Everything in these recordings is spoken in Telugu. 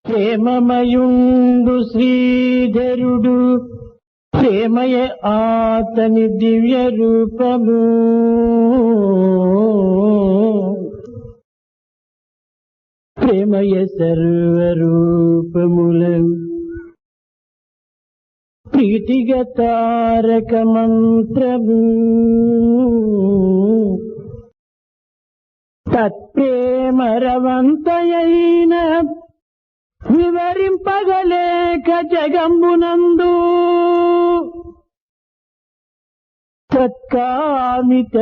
ప్రేమమయుండు శ్రీధరుడు ప్రేమయ ఆతని దివ్య రూపము. ప్రేమయ సర్వరూపముల ప్రీతిగ తారక మంత్రము. తత్ప్రేమరవంతయైన వివరింపగలేక జగంబునందు తత్కామిత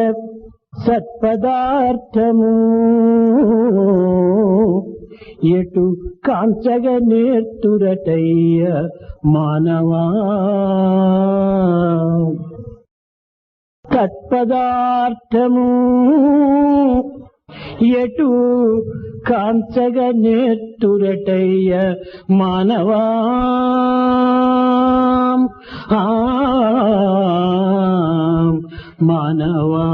సత్పదార్థము ఎటు కాంచగ నేర్తురటయ్య మానవా. తత్పదార్థము ఎటు కాంచగ నేర్తురటయ్య మానవా. మానవా.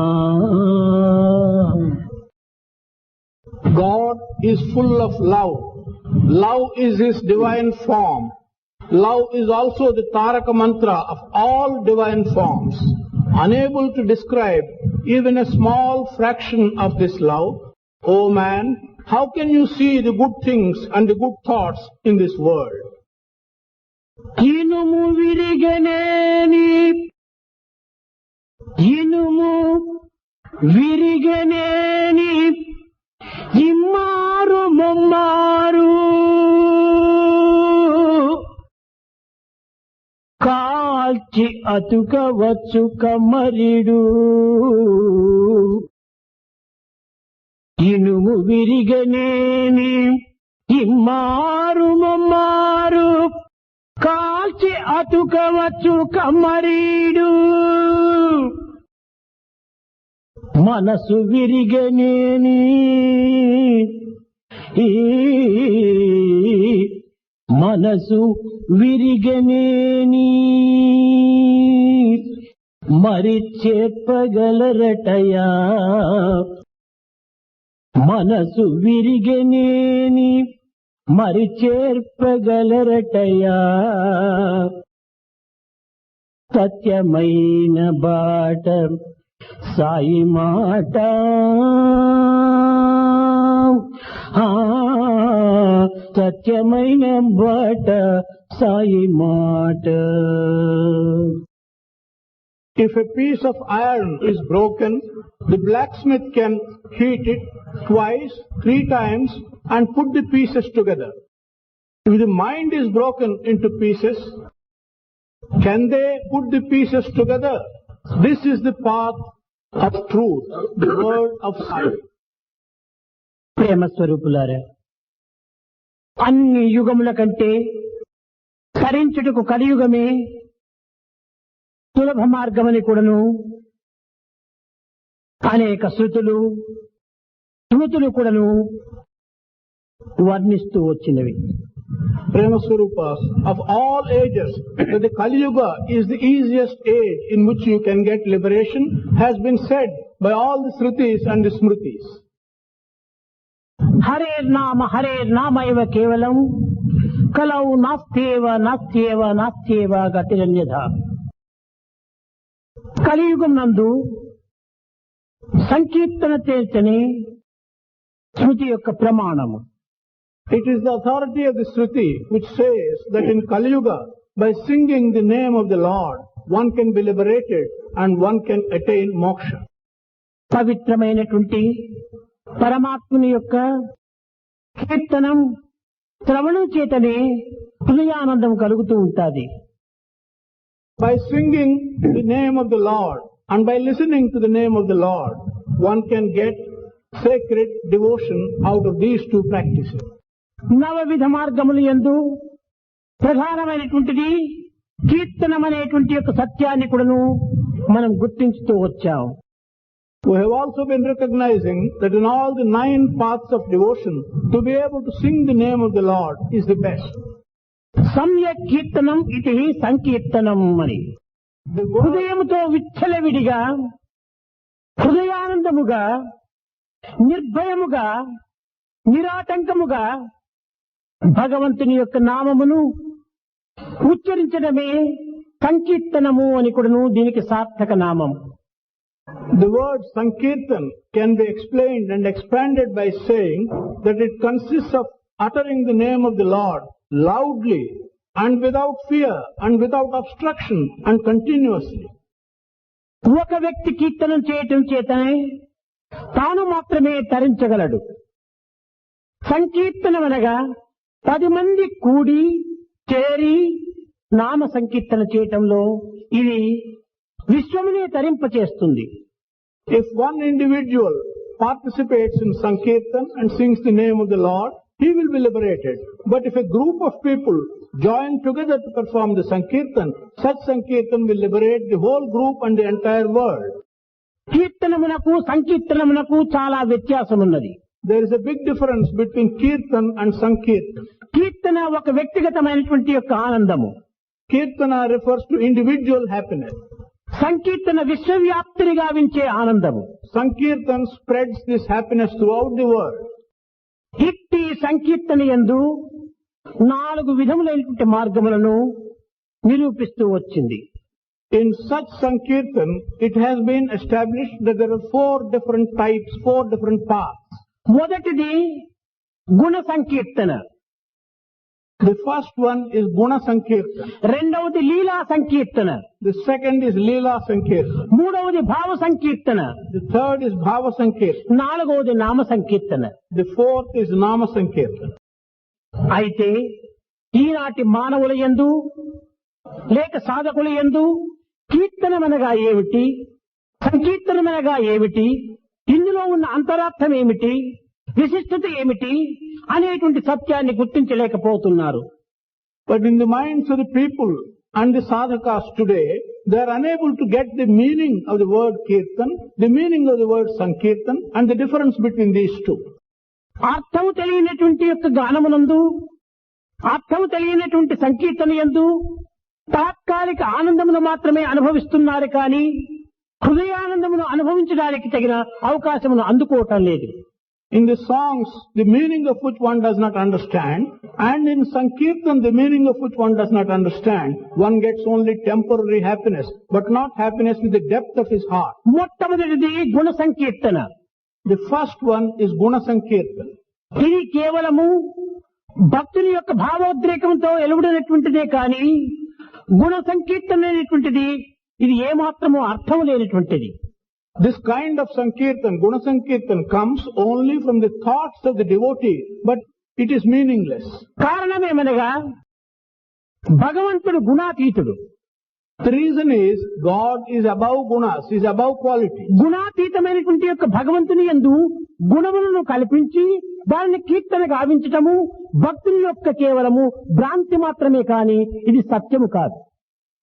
God is full of love. Love is His divine form. Love is also the Taraka mantra of all divine forms. Unable to describe even a small fraction of this love, O man, how can you see the good things and the good thoughts in this world? ఇనుము విరిగనేని ఇమ్మారు ముమ్మారు కాల్చి అతుకవచ్చు కమ్మరిడు. ఇనుము విరిగనేని ఇమ్మారు ముమ్మారు కాల్చి అతుకవచ్చు కమ్మరీడు. మనసు విరిగనేని మనసు విరిగనేని మరి చెప్పగలరటయా. మనసు విరిగనేని మరి చేర్పగలరటయా. సత్యమైన బాట సాయి మాట. సత్యమైన బాట సాయి మాట. If a piece of iron is broken, the blacksmith can heat it twice, 3 times and put the pieces together. If the mind is broken into pieces, can they put the pieces together? This is the path of truth, the word of Sai. ప్రేమ స్వరూపులారా, అన్ని యుగముల కంటే తరించుటకు కలియుగమే సులభ మార్గమని కూడాను అనేక శృతులు స్మృతులు కూడాను వర్ణిస్తూ వచ్చినవి. Prema Swarupas, of all ages, that the Kali Yuga is the easiest age in which you can get liberation has been said by all the Shrutis and the Smritis. హరేర్ నామ ఇవ కేవలం కలౌ నాస్త్యేవ గతిరన్యథ. కలియుగం నందు సంకీర్తన చేర్చని స్మృతి యొక్క ప్రమాణము. It is the authority of the Shruti which says that in Kali Yuga, by singing the name of the Lord, one can be liberated and one can attain moksha. పవిత్రమైనటువంటి పరమాత్ముని యొక్క కీర్తనం శ్రవణం చేతనే హృదయానందం కలుగుతూ ఉంటుంది. By singing the name of the Lord and by listening to the name of the Lord, one can get sacred devotion out of these two practices. నవవిధ మార్గములు యందు ప్రధానమైనటువంటిది కీర్తనం అనేటువంటి యొక్క సత్యాన్ని కూడాను మనం గుర్తించుతూ వచ్చాం. We have also been recognizing that in all the 9 paths of devotion, to be able to sing the name of the Lord is the best. సమ్యక్ కీర్తనం ఇది సంకీర్తనం అని హృదయముతో విచ్చలవిడిగా హృదయానందముగా, నిర్భయముగా, నిరాటంకముగా భగవంతుని యొక్క నామమును ఉచ్చరించడమే సంకీర్తనము అని కూడాను దీనికి సార్థక నామం. The word Sankirtan can be explained and expanded by saying that it consists of uttering the name of the Lord loudly and without fear and without obstruction and continuously. ఒక వ్యక్తి కీర్తనం చేయటం చేతనే తాను మాత్రమే తరించగలడు. సంకీర్తనం అనగా 10 మంది కూడి చేరి నామ సంకీర్తన చేయటంలో ఇది విశ్వమునే తరింపచేస్తుంది. If one individual participates in Sankirtan and sings the name of the Lord, he will be liberated. But if a group of people join together to perform the Sankirtan, such Sankirtan will liberate the whole group and the entire world. కీర్తనమునకు సంకీర్తనమునకు చాలా వ్యత్యాసం ఉన్నది. There is a big difference between Kirtan and Sankirtan. కీర్తన ఒక వ్యక్తిగతమైనటువంటి యొక్క ఆనందము. Kirtana refers to individual happiness. సంకీర్తన విశ్వవ్యాప్తిని గావించే ఆనందము. Sankirtan spreads this happiness throughout the world. ఇట్టి సంకీర్తన యందు 4 విధములైనటువంటి మార్గములను నిరూపిస్తూ వచ్చింది. In such Sankirtan, it has been established that there are 4 different types, 4 different paths. మొదటిది గుణ సంకీర్తన. The first one is Guna Sankirtan. రెండవది లీలా సంకీర్తన. The second is Leela Sankirtan. మూడవది భావ సంకీర్తన. The third is Bhava Sankirtan. నాలుగవది నామ సంకీర్తన. The fourth is Nama Sankirtan. అయితే ఈనాటి మానవుల యందు లేక సాధకుల యందు కీర్తనమనగా ఏమిటి, సంకీర్తనమనగా ఏమిటి, ఇందులో ఉన్న అంతరార్థం ఏమిటి, విశిష్టత ఏమిటి అనేటువంటి సత్యాన్ని గుర్తించలేకపోతున్నారు. But in the minds of the people and the sadhakas today, they are unable to get the meaning of the word Kirtan, the meaning of the word Sankirtan, and the difference between these two. అర్థం తెలియనటువంటి యొక్క గానమునందు, అర్థం తెలియనటువంటి సంకీర్తన యందు తాత్కాలిక ఆనందమును మాత్రమే అనుభవిస్తున్నారు కానీ హృదయానందమును అనుభవించడానికి తగిన అవకాశమును అందుకోవటం లేదు. In the songs, the meaning of which one does not understand, and in Sankirtan, the meaning of which one does not understand, one gets only temporary happiness, but not happiness with the depth of his heart. మొట్టమొదటిది గుణ సంకీర్తన. The first one is Guna Sankirtan. ఇది కేవలము భక్తుని యొక్క భావోద్రేకంతో ఎలువడినటువంటిదే కానీ గుణ సంకీర్తన అనేటువంటిది ఇది ఏమాత్రము అర్థం లేనటువంటిది. This kind of Sankirtan, Guna Sankirtan, comes only from the thoughts of the devotee, but it is meaningless. కారణమేమనగా భగవంతుడు గుణాతీతుడు. The reason is God is above gunas, is above quality. గుణాతీతమైనటువంటి యొక్క భగవంతుని యందు గుణములను కల్పించి దానిని కీర్తన గావించటము భక్తుని యొక్క కేవలము భ్రాంతి మాత్రమే కాని ఇది సత్యము కాదు.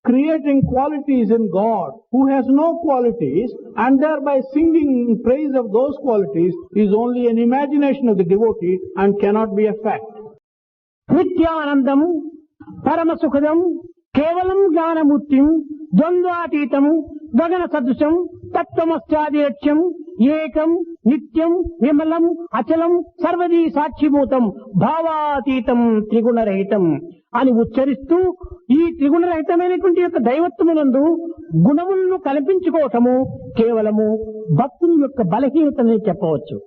Creating qualities in God who has no qualities and thereby singing in praise of those qualities is only an imagination of the devotee and cannot be a fact. నిత్యానందం పరమ సుఖదం కేవలం జ్ఞానమూర్తిం ద్వంద్వాతీతం గగన సదృశం తత్వమస్యాదిలక్ష్యం ఏకం నిత్యం విమలం అచలం సర్వదీ సాక్షిభూతం భావాతీతం త్రిగుణరహితం అని ఉచ్చరిస్తూ ఈ త్రిగుణరహితమైనటువంటి యొక్క దైవత్వమునందు గుణములను కల్పించుకోవటము కేవలము భక్తుని యొక్క బలహీనతనే చెప్పవచ్చు.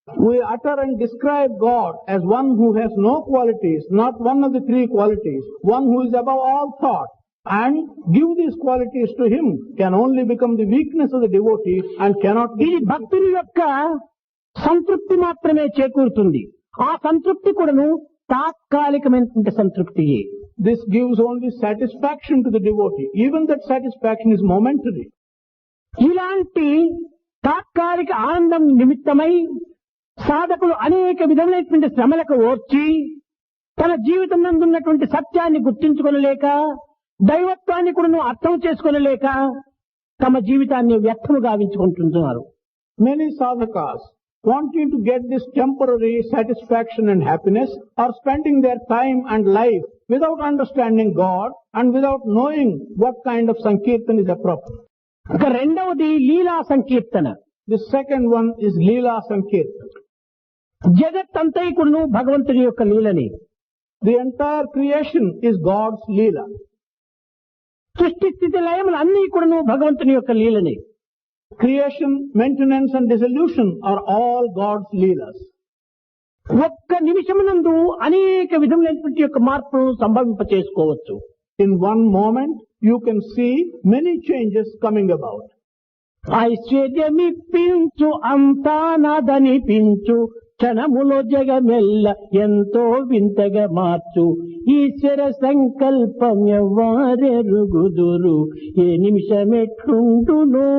We utter and describe God as one who has no qualities, not one of the 3 qualities, one who is above all thought, and give these qualities to him can only become the weakness of the devotee and cannot be. ఇది భక్తుని యొక్క సంతృప్తి మాత్రమే చేకూరుతుంది. ఆ సంతృప్తి కూడాను తాత్కాలికమైనటువంటి సంతృప్తియే. This gives only satisfaction to the devotee. Even that satisfaction is momentary. ఇలాంటి తాత్కాలిక ఆనందం నిమిత్తమై సాధకులు అనేక విధమైనటువంటి శ్రమలకు ఓర్చి తన జీవితం నందున్నటువంటి సత్యాన్ని గుర్తించుకొనలేక దైవత్వాన్ని కూడా అర్థం చేసుకోనలేక తమ జీవితాన్ని వ్యర్థము గావించుకుంటున్నారు. Many sadhakas, wanting to get this temporary satisfaction and happiness, are spending their time and life without understanding God and without knowing what kind of Sankirtan is appropriate. ఇక రెండవది లీలా సంకీర్తన. The second one is Leela Sankirtan. జగత్తంతైకుడును భగవంతుని యొక్క లీలని. The entire creation is God's Leela. సృష్టి స్థితి లయములు అన్నీ కూడాను భగవంతుని యొక్క లీలనే. Creation, maintenance and dissolution are all God's Leelas. ఒక్క నిమిషమునందు అనేక విధములైనటువంటి యొక్క మార్పులను సంభవింప చేసుకోవచ్చు. In one moment, you can see many changes coming about. ఐశ్వర్యమిప్పించు అంతా నాదనిపించు క్షణములో జగమెల్ల ఎంతో వింతగా మార్చు ఈశ్వర సంకల్పం ఎవ్వారెరుగుదురు ఏ నిమిషమెట్లుండునో.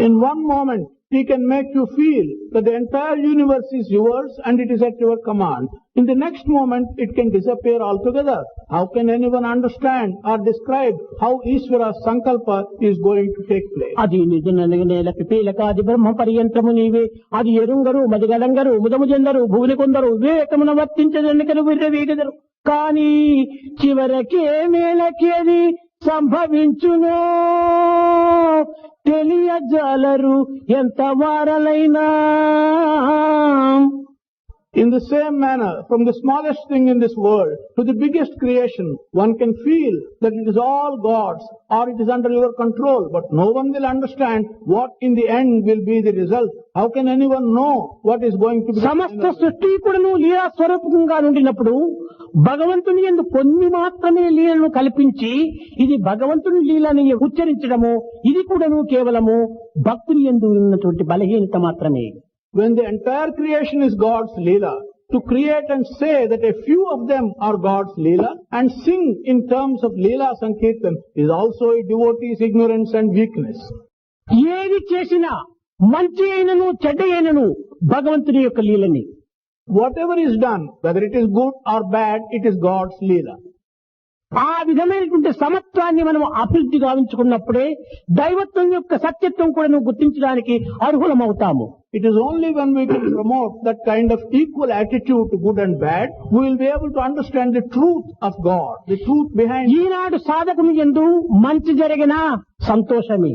In one moment, He can make you feel that the entire universe is yours and it is at your command. In the next moment, it can disappear altogether. How can anyone understand or describe how Ishvara's Sankalpa is going to take place? అది నిజనగనేల పిపీలకాది బ్రహ్మ పర్యంతము నీవే అది ఎరుంగరు మదిగలంగరు ముదము చెందరు భువని కొందరు వివేకమున వర్తించదెన్నికను విర్రవీగదరు కానీ చివరకే మేలకి అది సంభవించునో తెలియజాలరు ఎంత వారలైనా. In the same manner, from the smallest thing in this world to the biggest creation, one can feel that it is all God's or it is under your control, but no one will understand what in the end will be the result. How can anyone know what is going to be the సమస్త final result? సృష్టి కూడాను లీలా స్వరూపంగా ఉండినప్పుడు భగవంతుని యందు కొన్ని మాత్రమే లీలను కల్పించి ఇది భగవంతుని లీలని ఉచ్చరించడము ఇది కూడాను కేవలము భక్తుని యందు ఉన్నటువంటి బలహీనత మాత్రమే. When the entire creation is God's Leela, to create and say that a few of them are God's Leela and sing in terms of Leela Sankirtan is also a devotee's ignorance and weakness. ఏది చేసినా మంచి అయినను చెడ్డ అయినను భగవంతుని యొక్క లీలని. Whatever is done, whether it is good or bad, it is God's Leela. ఆ విధమైనటువంటి సమత్వాన్ని మనం అభివృద్ధి గావించుకున్నప్పుడే దైవత్వం యొక్క సత్యత్వం కూడా నువ్వు గుర్తించడానికి అర్హులమవుతాము. It is only when we can promote that kind of equal attitude to good and bad, we will be able to understand the truth of God, the truth behind it. ఈనాడు సాధకుని యందు మంచి జరిగినా సంతోషమే,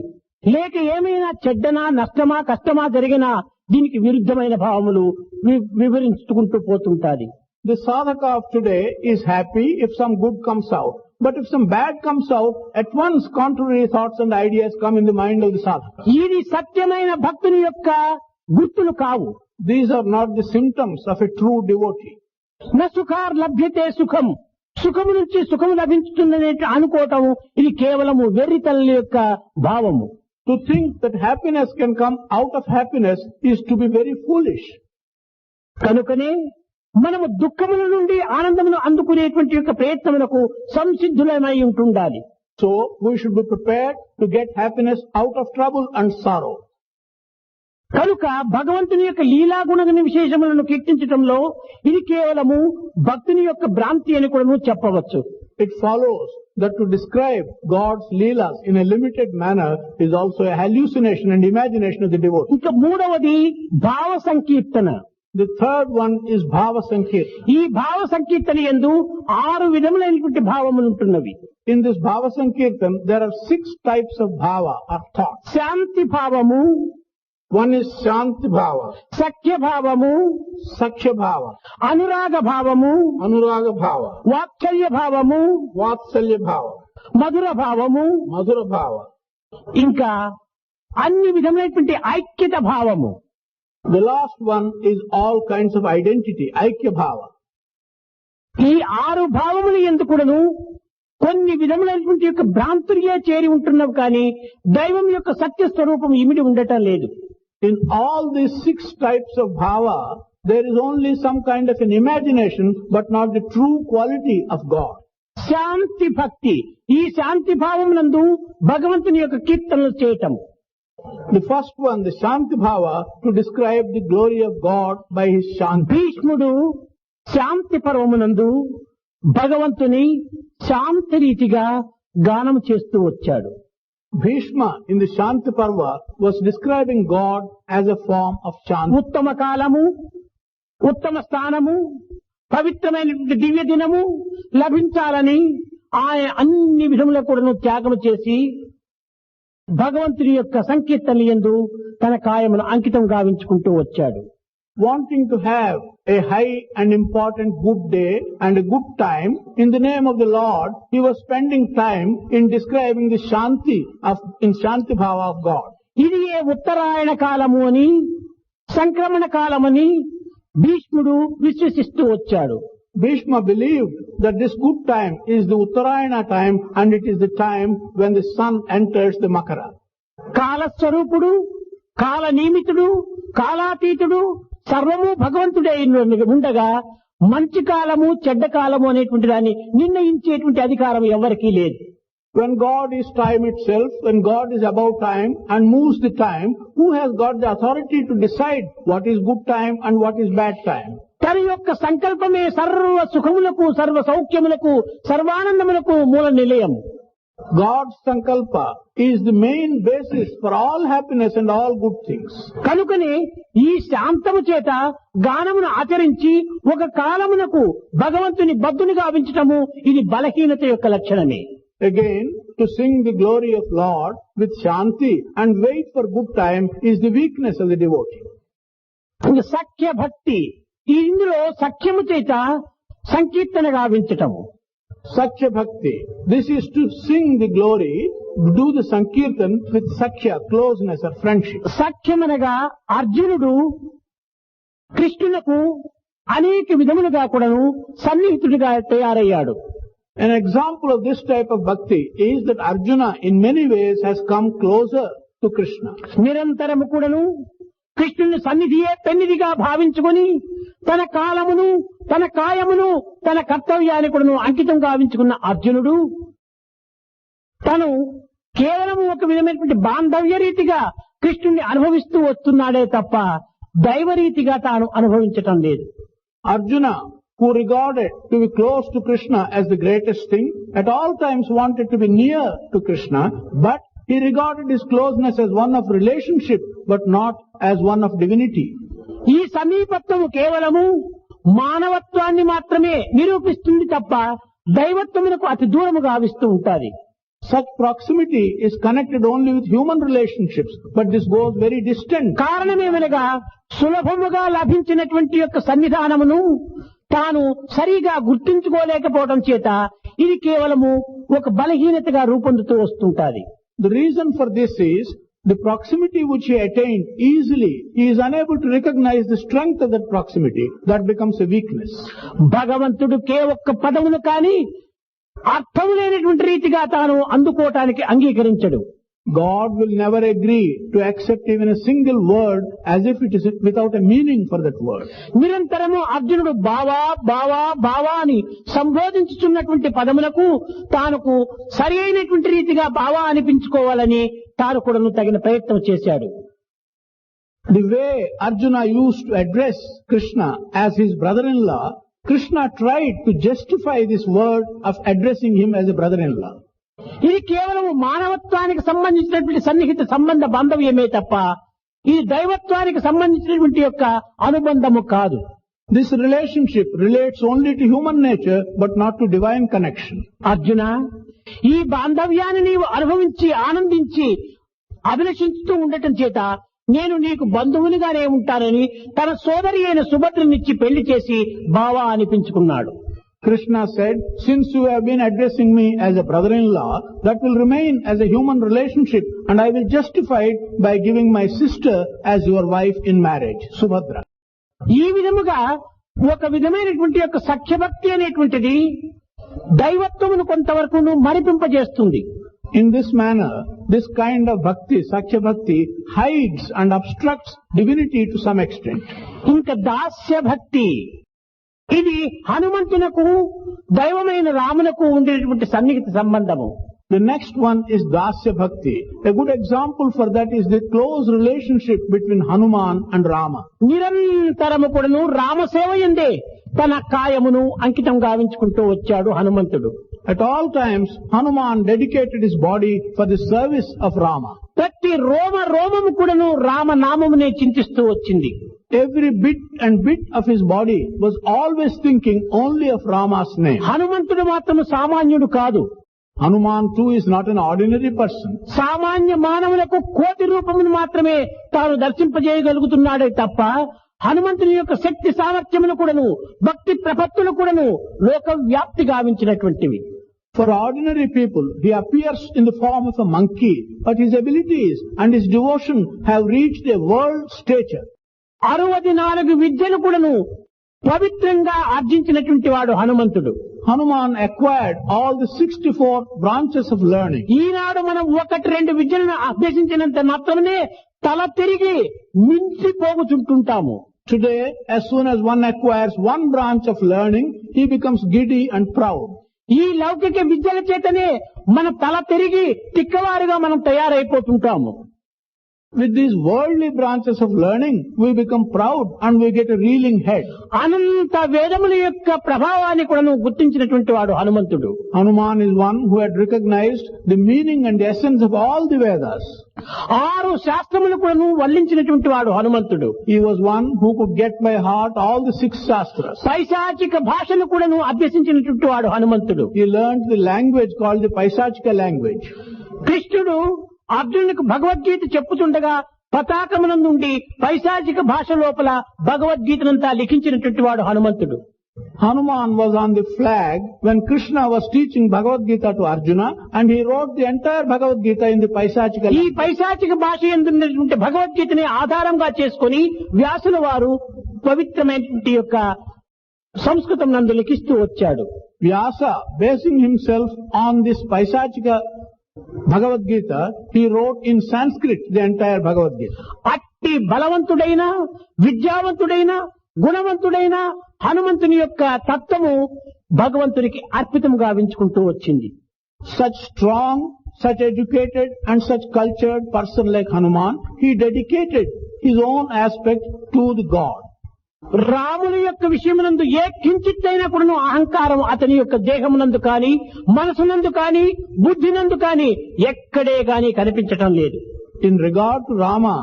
లేక ఏమైనా చెడ్డనా నష్టమా కష్టమా జరిగినా దీనికి విరుద్ధమైన భావములు వివరించుకుంటూ పోతుంటాది. The sadhaka of today is happy if some good comes out. But if some bad comes out, at once contrary thoughts and ideas come in the mind of the sadhaka. ఇది సత్యమైన భక్తుని యొక్క గుర్తులు కావు. These are not the symptoms of a true devotee. న సుఖార్ లభ్యతే సుఖం, సుఖము నుంచి సుఖము లభించుతుందనే అనుకోవటము ఇది కేవలము వెర్రితల్లి యొక్క భావము. To think that happiness can come out of happiness is to be very foolish. కనుకనే మనము దుఃఖముల నుండి ఆనందమును అందుకునేటువంటి యొక్క ప్రయత్నములకు సంసిద్ధులమై ఉంటుండాలి. So we should be prepared to get happiness out of trouble and sorrow. కనుక భగవంతుని యొక్క లీలాగుణ విశేషములను కీర్తించటంలో ఇది కేవలము భక్తుని యొక్క భ్రాంతి అని కూడా చెప్పవచ్చు. It follows that to describe God's leelas in a limited manner is also a hallucination and imagination of the devotee. ఇంకా మూడవది భావ సంకీర్తన. The third one is Bhava Sankirtan. ఈ భావ సంకీర్తన యందు 6 విధములైనటువంటి భావములు ఉంటున్నవి. In this Bhava Sankirtan, there are 6 types of bhava or thoughts. శాంతి భావము, One is Shanti Bhava, సఖ్య భావము, Sakhya Bhava, అనురాగ భావము, Anuraga Bhava, వాత్సల్య భావము, Vatsalya Bhava, మధుర భావము, Madhura Bhava. ఇంకా అన్ని విధములైనటువంటి ఐక్యత భావము. The last one is all kinds of identity, Aikya Bhava. ఈ 6 భావములు ఎందుకును కొన్ని విధములైనటువంటి యొక్క భ్రాంతులుగా చేరి ఉంటున్నవి కానీ దైవం యొక్క సత్య స్వరూపం ఇమిడి ఉండటం లేదు. In all these 6 types of bhava, there is only some kind of an imagination, but not the true quality of God. శాంతి భక్తి, ఈ శాంతి భావమునందు భగవంతుని యొక్క కీర్తనలు చేయటం. The first one, the Shanti Bhava, to describe the glory of God by his Shanti. భీష్ముడు శాంతి పర్వమునందు భగవంతుని శాంతి రీతిగా గానం చేస్తూ వచ్చాడు. Bhishma in the Shanti Parva was describing God as a form of Shanti. ఉత్తమ కాలము, ఉత్తమ స్థానము, పవిత్రమైనటువంటి దివ్య దినము లభించాలని ఆయన అన్ని విధముల కూడాను త్యాగము చేసి భగవంతుని యొక్క సంకీర్తనలు యందు తన కాయమును అంకితం గావించుకుంటూ వచ్చాడు. wanting to have a high and important good day and a good time, in the name of the Lord, he was spending time in describing the in Shanti Bhava of God. ఇది ఉత్తరాయణ కాలము అని సంక్రమణ కాలమని భీష్ముడు విశ్వసిస్తూ వచ్చాడు. Bhishma believed that this good time is the Uttarayana time and it is the time when the sun enters the Makara. కాలస్వరూపుడు, కాల నియమితుడు, కాలాతీతుడు, సర్వము భగవంతుడే ఉండగా మంచి కాలము చెడ్డ కాలము అనేటువంటి దాన్ని నిర్ణయించేటువంటి అధికారం ఎవరికీ లేదు. When God is time itself, when God is above time and moves the time, who has got the authority to decide what is good time and what is bad time? తన యొక్క సంకల్పమే సర్వ సుఖములకు, సర్వ సౌఖ్యములకు, సర్వానందములకు మూల నిలయం. God's sankalpa is the main basis for all happiness and all good things. కనుకనే ఈ శాంతము చేత గానమును ఆచరించి ఒక కాలమునకు భగవంతుని బద్ధుని గావించటము ఇది బలహీనత యొక్క లక్షణమే. Again, to sing the glory of Lord with Shanti and wait for good time is the weakness of the devotee. సఖ్య భక్తి, ఇందులో సఖ్యము చేత సంకీర్తన గావించటము. Sakhya Bhakti. This is to sing the glory, do the Sankirtan with Sakhya, closeness or friendship. సఖ్యమనగా అర్జునుడు కృష్ణునకు అనేక విధములుగా కూడాను సన్నిహితుడిగా తయారయ్యాడు. An example of this type of bhakti is that Arjuna in many ways has come closer to Krishna. నిరంతరము కూడాను కృష్ణుని సన్నిధియే పెన్నిదిగా భావించుకొని తన కాలమును, తన కాయమును, తన కర్తవ్యాన్ని కూడాను అంకితం గావించుకున్న అర్జునుడు తను కేవలం ఒక విధమైనటువంటి బాంధవ్య రీతిగా కృష్ణుని అనుభవిస్తూ వస్తున్నాడే తప్ప దైవరీతిగా తాను అనుభవించటం లేదు. Arjuna, who regarded to be close to Krishna as the greatest thing, at all times wanted to be near to Krishna, but he regarded his closeness as one of relationship, but not as one of divinity. ఈ సమీపత్వము కేవలము మానవత్వాన్ని మాత్రమే నిరూపిస్తుంది తప్ప దైవత్వమునకు అతి దూరము గావిస్తూ ఉంటాది. Such proximity is connected only with human relationships, but this goes very distant. కారణమేమనగా సులభముగా లభించినటువంటి యొక్క సన్నిధానమును తాను సరిగా గుర్తించుకోలేకపోవడం చేత ఇది కేవలము ఒక బలహీనతగా రూపొందుతూ వస్తుంటాది. The reason for this is the proximity which he attained easily, he is unable to recognize the strength of that proximity. That becomes a weakness. భగవంతుడు ఒక్క పదమును కాని అర్థము లేనటువంటి రీతిగా తాను అందుకోవటానికి అంగీకరించడు. God will never agree to accept even a single word as if it is without a meaning for that word. నిరంతరము అర్జునుడు బావా బావా బావా అని సంబోధించుచున్నటువంటి పదములకు తానుకు సరి అయినటువంటి రీతిగా బావా అనిపించుకోవాలని తాను కూడా తగిన ప్రయత్నం చేశాడు. The way Arjuna used to address Krishna as his brother-in-law, Krishna tried to justify this word of addressing him as a brother-in-law. ఇది కేవలం మానవత్వానికి సంబంధించినటువంటి సన్నిహిత సంబంధ బాంధవ్యమే తప్ప ఇది దైవత్వానికి సంబంధించినటువంటి యొక్క అనుబంధము కాదు. This relationship relates only to human nature but not to divine connection. Arjuna, ఈ బాంధవ్యాన్ని నీవు అనుభవించి ఆనందించి అభిలషించుతూ ఉండటం చేత నేను నీకు బంధువునిగానే ఉంటానని తన సోదరి అయిన సుభద్రనిచ్చి పెళ్లి చేసి బావా అనిపించుకున్నాడు. Krishna said, since you have been addressing me as a brother-in-law, that will remain as a human relationship and I will justify it by giving my sister as your wife in marriage, Subhadra. ఈ విధముగా ఒక విధమైనటువంటి యొక్క సఖ్యభక్తి అనేటువంటిది దైవత్వమును కొంతవరకు మరిపింపజేస్తుంది. In this manner, this kind of bhakti, Sakhya Bhakti, hides and obstructs divinity to some extent. ఇంకా దాస్య భక్తి, ఇది హనుమంతునకు దైవమైన రామునకు ఉండేటువంటి సన్నిహిత సంబంధము. The next one is Dasya Bhakti. A good example for that is the close relationship between Hanuman and Rama. నిరంతరము కూడాను రామసేవయందే తన కాయమును అంకితం గావించుకుంటూ వచ్చాడు హనుమంతుడు. At all times, Hanuman dedicated his body for the service of Rama. ప్రతి రోమము కూడాను రామనామమునే చింతిస్తూ వచ్చింది. Every bit and bit of his body was always thinking only of Rama's name. హనుమంతుడు మాత్రం సామాన్యుడు కాదు. Hanuman too is not an ordinary person. సామాన్య మానవులకు కోటి రూపమును మాత్రమే తాను దర్శింపజేయగలుగుతున్నాడే తప్ప హనుమంతుని యొక్క శక్తి సామర్థ్యమును కూడాను భక్తి ప్రపత్తులు కూడాను లోక వ్యాప్తి గావించినటువంటివి. For ordinary people, he appears in the form of a monkey, but his abilities and his devotion have reached a world stature. 64 విద్యలు కూడాను పవిత్రంగా ఆర్జించినటువంటి వాడు హనుమంతుడు. Hanuman acquired all the 64 branches of learning. ఈనాడు మనం 1-2 విద్యలను అభ్యసించినంత మాత్రమే తల తిరిగి మించిపోగుచుంటుంటాము. Today, as soon as one acquires one branch of learning, he becomes giddy and proud. ఈ లౌకిక విద్యల చేతనే మన తల తిరిగి తిక్కవారుగా మనం తయారైపోతుంటాము. With these worldly branches of learning, we become proud and we get a reeling head. అనంత వేదముల యొక్క ప్రభావాన్ని కూడా గుర్తించినటువంటి వాడు హనుమంతుడు. Hanuman is one who had recognized the meaning and the essence of all the Vedas. 6 శాస్త్రములు కూడా వల్లించినటువంటి వాడు హనుమంతుడు. He was one who could get by heart all the 6 shastras. పైశాచిక భాషను కూడా అభ్యసించినటువంటి వాడు హనుమంతుడు. He learned the language called the Paisachika language. కృష్ణుడు అర్జునుడికి భగవద్గీత చెప్పుతుండగా పతాకమునందుండి పైశాచిక భాష లోపల భగవద్గీతనంతా లిఖించినటువంటి వాడు హనుమంతుడు. Hanuman was on the flag when Krishna was teaching Bhagavad Gita to Arjuna, and he wrote the entire Bhagavad Gita in the Paisachika ఈ language. పైశాచిక భాష ఎందున్నటువంటి భగవద్గీతని ఆధారంగా చేసుకుని వ్యాసుల వారు పవిత్రమైనటువంటి యొక్క సంస్కృతం నందు లిఖిస్తూ వచ్చాడు. Vyasa, basing himself on this Paisachika Bhagavad Gita, he wrote in Sanskrit the entire Bhagavad Gita. అట్టి బలవంతుడైన విద్యావంతుడైన గుణవంతుడైన హనుమంతుని యొక్క తత్వము భగవంతునికి అర్పితం గావించుకుంటూ వచ్చింది. Such strong, such educated and such cultured person like Hanuman, he dedicated his own aspect to the God. రాముని యొక్క విషయమునందు ఏ కించిత్తైనా కూడా అహంకారం అతని యొక్క దేహమునందు కానీ మనసునందు కానీ బుద్ధినందు కానీ ఎక్కడే గాని కనిపించటం లేదు. In regard to Rama,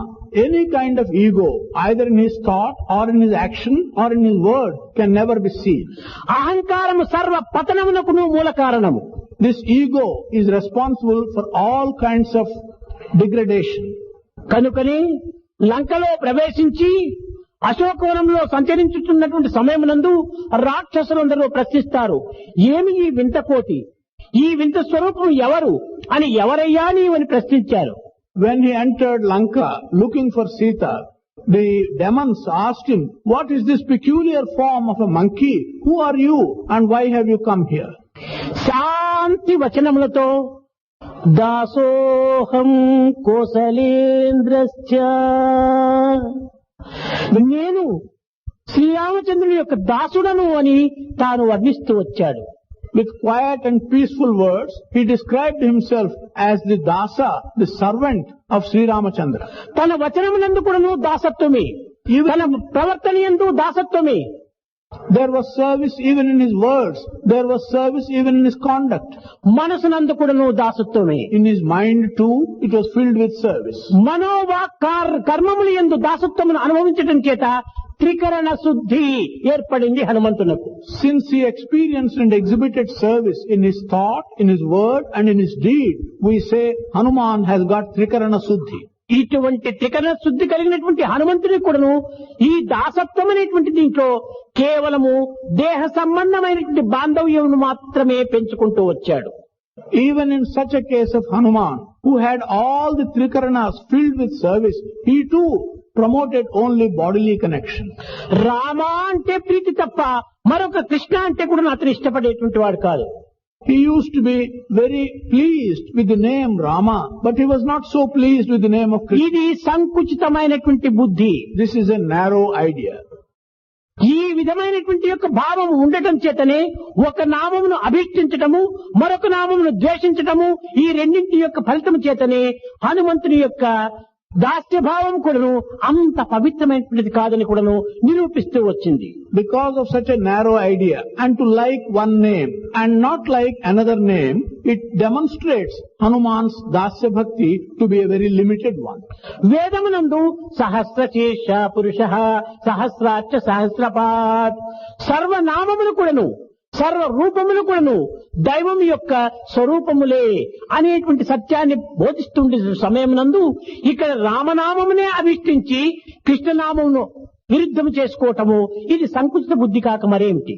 any kind of ego, either in his thought or in his action or in his word, can never be seen. అహంకారము సర్వ పతనమునకును మూల కారణము. This ego is responsible for all kinds of degradation. కనుకనే లంకలో ప్రవేశించి అశోకవనంలో సంచరించుతున్నటువంటి సమయమునందు రాక్షసులందరూ ప్రశ్నిస్తారు, ఏమి ఈ వింత కోటి, ఈ వింత స్వరూపం ఎవరు అని, ఎవరయ్యా నీవని ప్రశ్నించారు. When he entered Lanka looking for Sita, the demons asked him, what is this peculiar form of a monkey? Who are you and why have you come here? శాంతి వచనములతో దాసోహం కోసలేంద్రశ్చ, నేను శ్రీరామచంద్రుని యొక్క దాసుడను అని తాను వర్ణిస్తూ వచ్చాడు. With quiet and peaceful words, he described himself as the dasa, the servant of Sri Ramachandra. తన వచనమునందు కూడాను దాసత్వమే, తన ప్రవర్తన యందు దాసత్వమే. There was service even in his words. There was service even in his conduct. మనసునందు కూడాను దాసత్వమే. In his mind too, it was filled with service. మనోవాక్ కర్మముల యందు దాసత్వమును అనుభవించడం చేత త్రికరణ శుద్ధి ఏర్పడింది హనుమంతునకు. Since he experienced and exhibited service in his thought, in his word and in his deed, we say Hanuman has got Trikarana Suddhi. ఇటువంటి త్రికరణ శుద్ధి కలిగినటువంటి హనుమంతుని కూడాను ఈ దాసత్వం అనేటువంటి దీంట్లో కేవలము దేహ సంబంధమైనటువంటి బాంధవ్యమును మాత్రమే పెంచుకుంటూ వచ్చాడు. Even in such a case of Hanuman, who had all the Trikaranas filled with service, he too promoted only bodily connection. Rama అంటే ప్రీతి తప్ప మరొక కృష్ణ అంటే కూడా అతను ఇష్టపడేటువంటి వాడు కాదు. He used to be very pleased with the name Rama, but he was not so pleased with the name of Krishna. ఇది సంకుచితమైనటువంటి బుద్ధి. This is a narrow idea. ఈ విధమైనటువంటి యొక్క భావం ఉండటం చేతనే ఒక నామమును అభిష్టించటము, మరొక నామమును ద్వేషించటము, ఈ రెండింటి యొక్క ఫలితం చేతనే హనుమంతుని యొక్క దాస్య భావం కూడాను అంత పవిత్రమైనటువంటిది కాదని కూడాను నిరూపిస్తూ వచ్చింది. Because of such a narrow idea, and to like one name and not like another name, it demonstrates Hanuman's dasya bhakti to be a very limited one. వేదమునందు సహస్రశీర్ష పురుష సహస్రాక్ష సహస్రపాత్, సర్వనామములు కూడాను సర్వ రూపములు కూడాను దైవం యొక్క స్వరూపములే అనేటువంటి సత్యాన్ని బోధిస్తుండే సమయమునందు ఇక్కడ రామనామమునే అభిష్టించి కృష్ణనామమును విరుద్ధం చేసుకోవటము ఇది సంకుచిత బుద్ధి కాక మరేమిటి?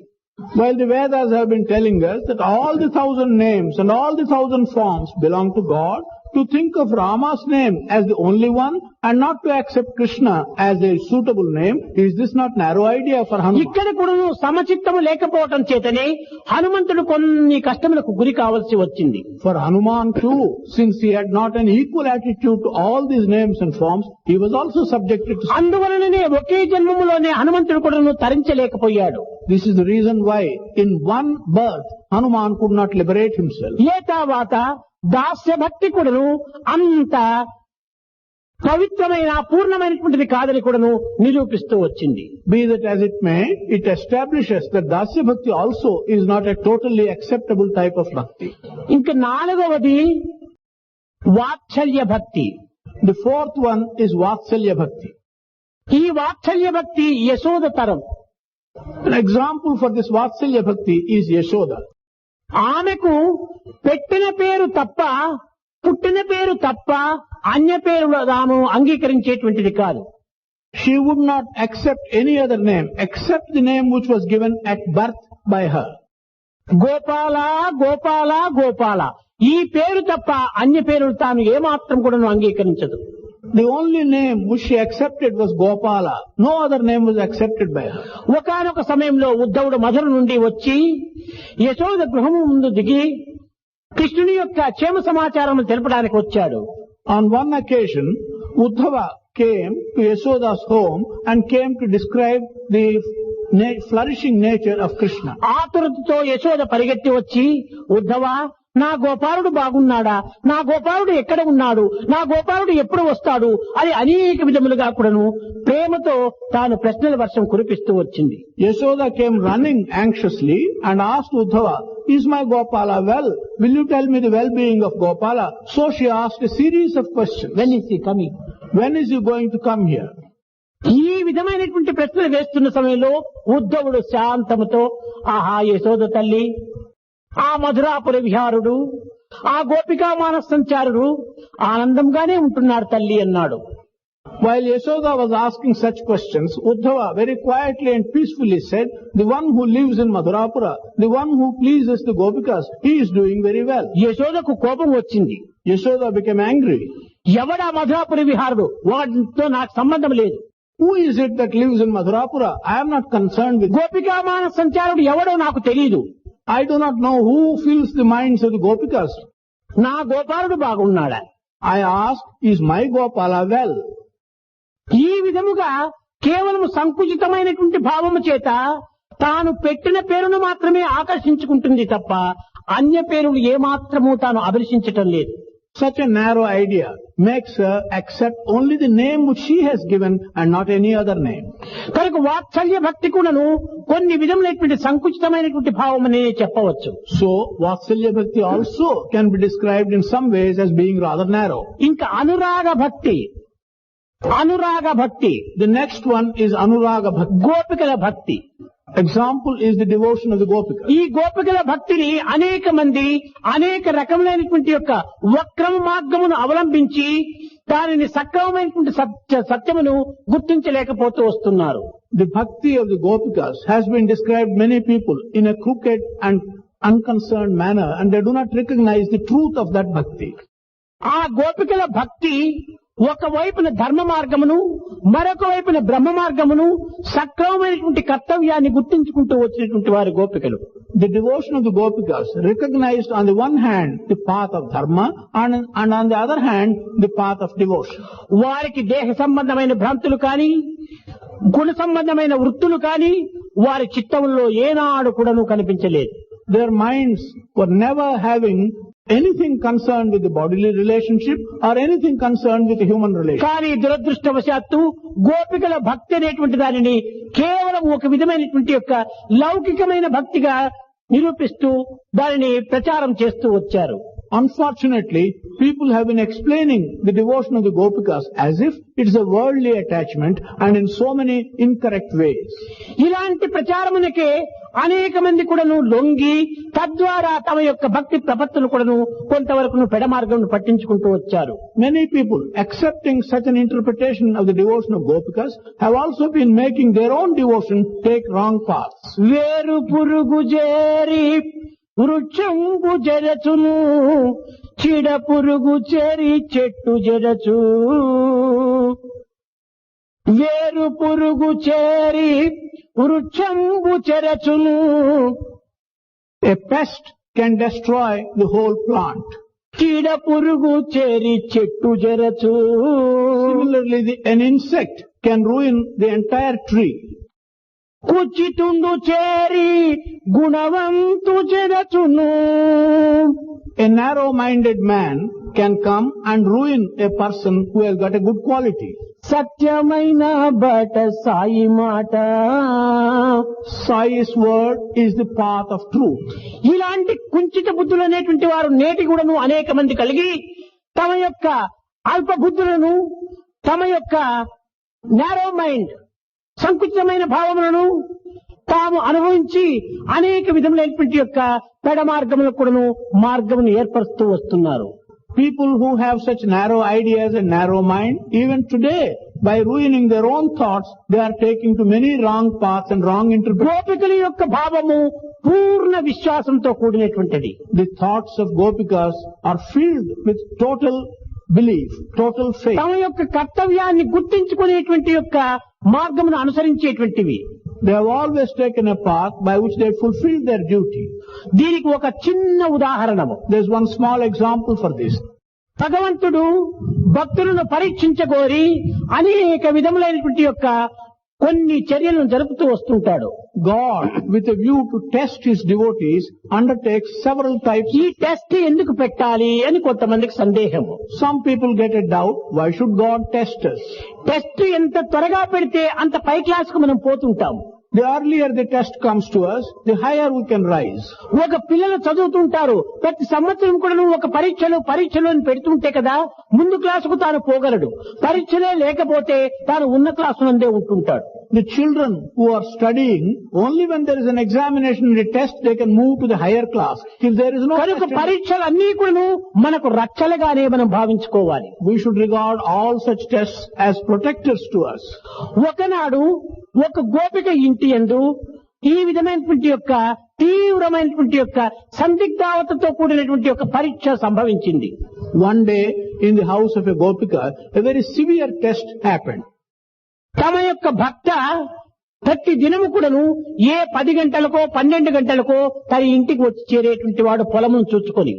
While the Vedas have been telling us that all the 1,000 names and all the 1,000 forms belong to God, to think of Rama's name as the only one and not to accept Krishna as a suitable name, is this not narrow idea for Hanuman? ఇక్కడ కూడా సమచిత్తము లేకపోవటం చేతనే హనుమంతుడు కొన్ని కష్టములకు గురి కావాల్సి వచ్చింది. For Hanuman too, since he had not an equal attitude to all these names and forms, he was also subjected to. అందువలననే ఒకే జన్మములోనే హనుమంతుడు కూడా తరించలేకపోయాడు. This is the reason why in one birth Hanuman could not liberate himself. ఏ తర్వాత దాస్య భక్తి కూడాను అంత పవిత్రమైన పూర్ణమైనటువంటిది కాదని కూడాను నిరూపిస్తూ వచ్చింది. Be that as it may, it establishes that Dasya Bhakti also is not a totally acceptable type of bhakti. ఇంకా నాలుగవది వాత్సల్య భక్తి. The fourth one is Vatsalya Bhakti. ఈ వాత్సల్య భక్తి యశోద తరం. An example for this Vatsalya Bhakti is Yashoda. ఆమెకు పెట్టిన పేరు తప్ప పుట్టిన పేరు తప్ప అన్య పేరు తాము అంగీకరించేటువంటిది కాదు. She would not accept any other name except the name which was given at birth by her. Gopala Gopala Gopala ఈ పేరు తప్ప అన్య పేరులు తాను ఏమాత్రం కూడా అంగీకరించదు. The only name which she accepted was Gopala. No other name was accepted by her. ఒకానొక సమయంలో ఉద్ధవుడు మధుర నుండి వచ్చి యశోద గృహము ముందు దిగి కృష్ణుని యొక్క క్షేమ సమాచారం తెలపడానికి వచ్చాడు. On one occasion, Uddhava came to Yashoda's home and came to describe the flourishing nature of Krishna. ఆతురతతో Yashoda పరిగెత్తి వచ్చి ఉద్ధవ నా గోపాలుడు బాగున్నాడా, నా గోపాలుడు ఎక్కడ ఉన్నాడు, నా గోపాలుడు ఎప్పుడు వస్తాడు అని అనేక విధములుగా కూడాను ప్రేమతో తాను ప్రశ్నల వర్షం కురిపిస్తూ వచ్చింది. Yashoda came running anxiously and asked Uddhava, is my Gopala well? Will you tell me the well-being of Gopala? So she asked a series of questions. When is he coming? When is he going to come here? ఈ విధమైనటువంటి ప్రశ్నలు వేస్తున్న సమయంలో ఉద్ధవుడు శాంతముతో ఆహా యశోద తల్లి, ఆ మధురాపుర విహారుడు, ఆ గోపికా మానస సంచారుడు ఆనందంగానే ఉంటున్నాడు తల్లి అన్నాడు. While Yashoda was asking such questions, Uddhava very quietly and peacefully said, the one who lives in Madhurapura, the one who pleases the Gopikas, he is doing very well. యశోదకు కోపం వచ్చింది. Yashoda became angry. ఎవడా మధురాపుర విహారుడు, వాటితో నాకు సంబంధం లేదు. Who is it that lives in Madhurapura? I am not concerned with. గోపికా మానస సంచారుడు ఎవడో నాకు తెలియదు. I do not know who fills the minds of the Gopikas. నా గోపాలుడు బాగున్నాడా? I ask, is my Gopala well? ఈ విధముగా కేవలం సంకుచితమైనటువంటి భావము చేత తాను పెట్టిన పేరును మాత్రమే ఆకర్షించుకుంటుంది తప్ప అన్య పేరులు ఏమాత్రము తాను అభిలషించటం లేదు. Such a narrow idea makes her accept only the name which she has given and not any other name. కనుక వాత్సల్య భక్తి కూడాను కొన్ని విధములైనటువంటి సంకుచితమైనటువంటి భావం అనే చెప్పవచ్చు. So Vatsalya Bhakti also can be described in some ways as being rather narrow. ఇంకా అనురాగ భక్తి. అనురాగ భక్తి. The next one is Anuraga Bhakti. గోపికల భక్తి. Example is the devotion of the Gopikas. ఈ గోపికల భక్తిని అనేక మంది అనేక రకములైనటువంటి యొక్క వక్రమ మార్గమును అవలంబించి దానిని సక్రమమైనటువంటి సత్యమును గుర్తించలేకపోతూ వస్తున్నారు. The bhakti of the Gopikas has been described many people in a crooked and unconcerned manner, and they do not recognize the truth of that bhakti. ఆ గోపికల భక్తి ఒక వైపున ధర్మ మార్గమును మరొక వైపున బ్రహ్మ మార్గమును సక్రమమైనటువంటి కర్తవ్యాన్ని గుర్తించుకుంటూ వచ్చినటువంటి వారి గోపికలు. The devotion of the Gopikas recognized on the one hand the path of dharma and on the other hand the path of devotion. వారికి దేహ సంబంధమైన భ్రాంతులు కానీ గుణ సంబంధమైన వృత్తులు కానీ వారి చిత్తంలో ఏనాడు కూడాను కనిపించలేదు. Their minds were never having anything concerned with the bodily relationship or anything concerned with the human relationship. కానీ దురదృష్టవశాత్తు గోపికల భక్తి అనేటువంటి దానిని కేవలం ఒక విధమైనటువంటి యొక్క లౌకికమైన భక్తిగా నిరూపిస్తూ దానిని ప్రచారం చేస్తూ వచ్చారు. Unfortunately, people have been explaining the devotion of the Gopikas as if it's a worldly attachment and in so many incorrect ways. ఇలాంటి ప్రచారమునకే అనేక మంది కూడాను లొంగి తద్వారా తమ యొక్క భక్తి ప్రపత్తులు కూడాను కొంతవరకు పెడమార్గం పట్టించుకుంటూ వచ్చారు. Many people accepting such an interpretation of the devotion of Gopikas have also been making their own devotion take wrong paths. వేరు పురుగు చేరి వృక్షంబు జరచును, చీడ పురుగు చేరి చెట్టు జరచు. వేరు పురుగు చేరి వృక్షంబు చెరచును. A pest can destroy the whole plant. చీడ పురుగు చేరి చెట్టు జరచు. Similarly, an insect can ruin the entire tree. కుచితుండు చేరి గుణవంతు జరచును. A narrow-minded man can come and ruin a person who has got a good quality. సత్యమైన బట సాయి మాట. Sai's word is the path of truth. ఇలాంటి కుంచిత బుద్ధులు అనేటువంటి వారు నేటి కూడాను అనేక మంది కలిగి తమ యొక్క అల్ప బుద్ధులను, తమ యొక్క నారో మైండ్ సంకుచితమైన భావములను తాము అనుభవించి అనేక విధములైనటువంటి యొక్క పెడ మార్గములకు కూడాను మార్గమును ఏర్పరుస్తూ వస్తున్నారు. People who have such narrow ideas and narrow mind, even today, by ruining their own thoughts, they are taking to many wrong paths and wrong interpretations. గోపికల యొక్క భావము పూర్ణ విశ్వాసంతో కూడినటువంటిది. The thoughts of Gopikas are filled with total belief, total faith. తమ యొక్క కర్తవ్యాన్ని గుర్తించుకునేటువంటి యొక్క మార్గమును అనుసరించేటువంటివి. They have always taken a path by which they fulfill their duty. దీనికి ఒక చిన్న ఉదాహరణము. There is one small example for this. భగవంతుడు భక్తులను పరీక్షించగోరి అనేక విధములైనటువంటి యొక్క కొన్ని చర్యలను జరుపుతూ వస్తుంటాడు. God, with a view to test his devotees, undertakes several types. ఈ టెస్ట్ ఎందుకు పెట్టాలి అని కొంతమందికి సందేహము. Some people get a doubt, why should God test us? Test ఎంత త్వరగా పెడితే అంత పై క్లాస్ కు మనం పోతుంటాము. The earlier the test comes to us, the higher we can rise. ఒక పిల్లలు చదువుతుంటారు, ప్రతి సంవత్సరం కూడా ఒక పరీక్షలు అని పెడుతుంటే కదా ముందు క్లాసుకు తాను పోగలడు. పరీక్షలే లేకపోతే తాను ఉన్న class నందే ఉంటుంటాడు. The children who are studying, only when there is an examination and a test, they can move to the higher class. If there is no కనుక test, పరీక్షలన్నీ కూడా మనకు రక్షలుగానే మనం భావించుకోవాలి. we should regard all such tests as protectors to us. ఒకనాడు ఒక గోపిక ఇంటి యందు ఈ విధమైనటువంటి యొక్క తీవ్రమైనటువంటి యొక్క సందిగ్ధావతతో కూడినటువంటి ఒక పరీక్ష సంభవించింది. One day, in the house of a Gopika, a very severe test happened. తమ యొక్క భక్త ప్రతి దినము కూడాను ఏ 10 గంటలకో 12 గంటలకో తన ఇంటికి వచ్చి చేరేటువంటి వాడు పొలమును చూచుకొని.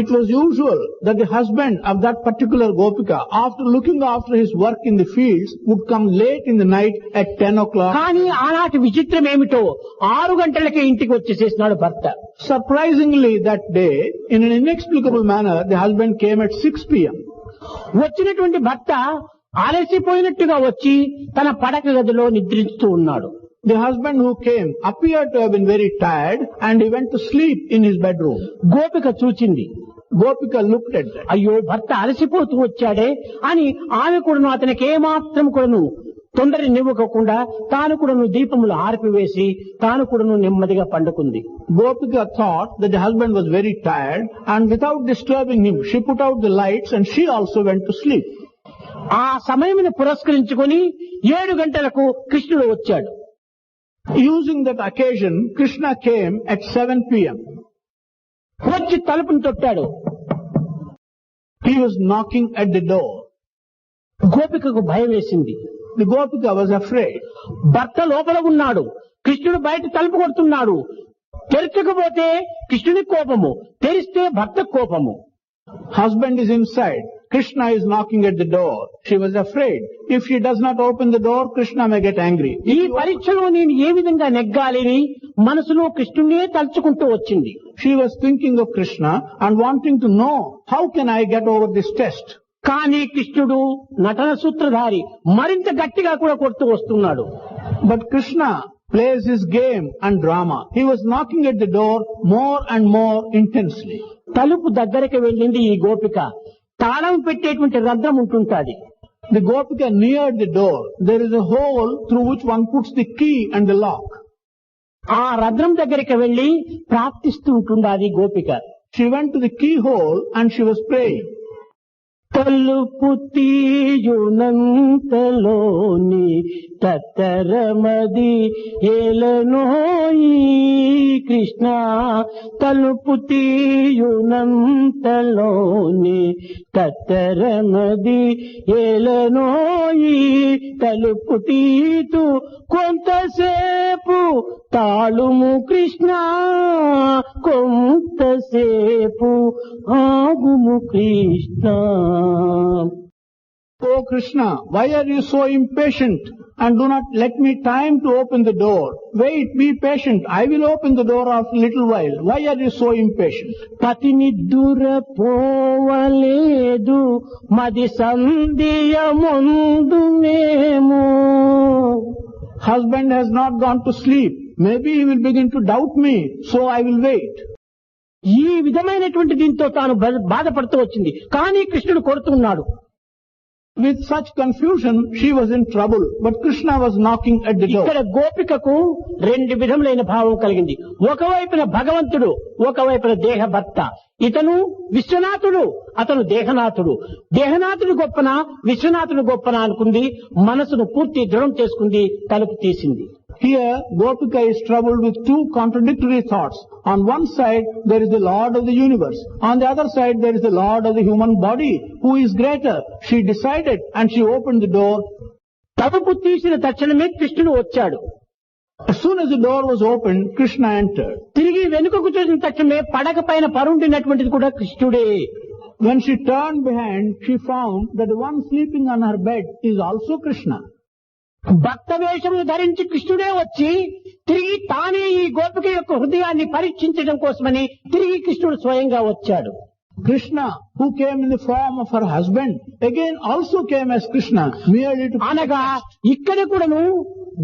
It was usual that the husband of that particular Gopika, after looking after his work in the fields, would come late in the night at 10 o'clock. కానీ ఆనాటి విచిత్రం ఏమిటో 6 గంటలకే ఇంటికి వచ్చేసేసినాడు భర్త. Surprisingly, that day, in an inexplicable manner, the husband came at 6 p.m. వచ్చినటువంటి భర్త ఆలసిపోయినట్టుగా వచ్చి తన పడక గదిలో నిద్రిస్తూ ఉన్నాడు. The husband who came appeared to have been very tired and he went to sleep in his bedroom. గోపిక చూచింది. Gopika looked at that. అయ్యో భర్త అలసిపోతూ వచ్చాడే అని ఆమె కూడాను అతనికి ఏమాత్రం కూడాను తొందరనివ్వకుండా తాను కూడాను దీపములు ఆర్పివేసి తాను కూడాను నెమ్మదిగా పండుకుంది. Gopika thought that the husband was very tired and without disturbing him, she put out the lights and she also went to sleep. ఆ సమయమును పురస్కరించుకొని 7 గంటలకు కృష్ణుడు వచ్చాడు. Using that occasion, Krishna came at 7 p.m. వచ్చి తలుపును తొట్టాడు. He was knocking at the door. గోపికకు భయం వేసింది. The Gopika was afraid. భర్త లోపల ఉన్నాడు, కృష్ణుడు బయట తలుపు కొడుతున్నాడు. తెరచకపోతే కృష్ణుని కోపము, తెరిస్తే భర్త కోపము. Husband is inside. Krishna is knocking at the door. She was afraid. If she does not open the door, Krishna may get angry. ఈ పరీక్షలో నేను ఏ విధంగా నెగ్గాలని మనసులో కృష్ణునే తలుచుకుంటూ వచ్చింది. She was thinking of Krishna and wanting to know, how can I get over this test? కానీ కృష్ణుడు నటన సూత్రధారి మరింత గట్టిగా కూడా కొడుతూ వస్తున్నాడు. But Krishna plays his game and drama. He was knocking at the door more and more intensely. తలుపు దగ్గరికి వెళ్ళింది ఈ గోపిక. తాళం పెట్టేటువంటి రంధ్రం ఉంటుంటాది. The Gopika neared the door. There is a hole through which one puts the key and the lock. ఆ రంధ్రం దగ్గరికి వెళ్లి ప్రార్థిస్తూ ఉంటుండాది గోపిక. She went to the keyhole and she was praying. తలుపు తీయునంతలోని తత్తరమది ఏలనోయి కృష్ణ. తలుపు తీయునంతలోని తత్తరమది ఏలనోయి. తలుపు తీతు కొంతసేపు తాళుము కృష్ణ. కొంతసేపు ఆగుము Krishna. Oh Krishna, why are you so impatient and do not let me time to open the door? Wait, be patient. I will open the door after a little while. Why are you so impatient? పతి నిద్దుర పోవలేదు మది సంధియ ముందునేమో. Husband has not gone to sleep. Maybe he will begin to doubt me, so I will wait. ఈ విధమైనటువంటి దీంతో తాను బాధపడుతూ వచ్చింది. కానీ కృష్ణుడు కోరుతున్నాడు. With such confusion, she was in trouble, but Krishna was knocking at the door. ఇక్కడ గోపికకు రెండు విధములైన భావం కలిగింది. ఒకవైపున భగవంతుడు, ఒకవైపున దేహభర్త. ఇతను విశ్వనాథుడు, అతను దేహనాథుడు. దేహనాథుడు గొప్పన, విశ్వనాథుడు గొప్పన అనుకుంది. మనసును పూర్తి దృఢం చేసుకుంది. తలుపు తీసింది. Here, Gopika is troubled with two contradictory thoughts. On one side, there is the Lord of the universe. On the other side, there is the Lord of the human body. Who is greater? She decided and she opened the door. తలుపు తీసిన తక్షణమే కృష్ణుడు వచ్చాడు. As soon as the door was opened, Krishna entered. తిరిగి వెనుకకు చూసిన తక్షణమే పడక పైన పరుండినటువంటిది కూడా కృష్ణుడే. When she turned behind, she found that the one sleeping on her bed is also Krishna. భక్త వేషమును ధరించి కృష్ణుడే వచ్చి తిరిగి తానే ఈ గోపిక యొక్క హృదయాన్ని పరీక్షించడం కోసమని తిరిగి కృష్ణుడు స్వయంగా వచ్చాడు. Krishna, who came in the form of her husband, again also came as Krishna, merely to... అనగా ఇక్కడ కూడాను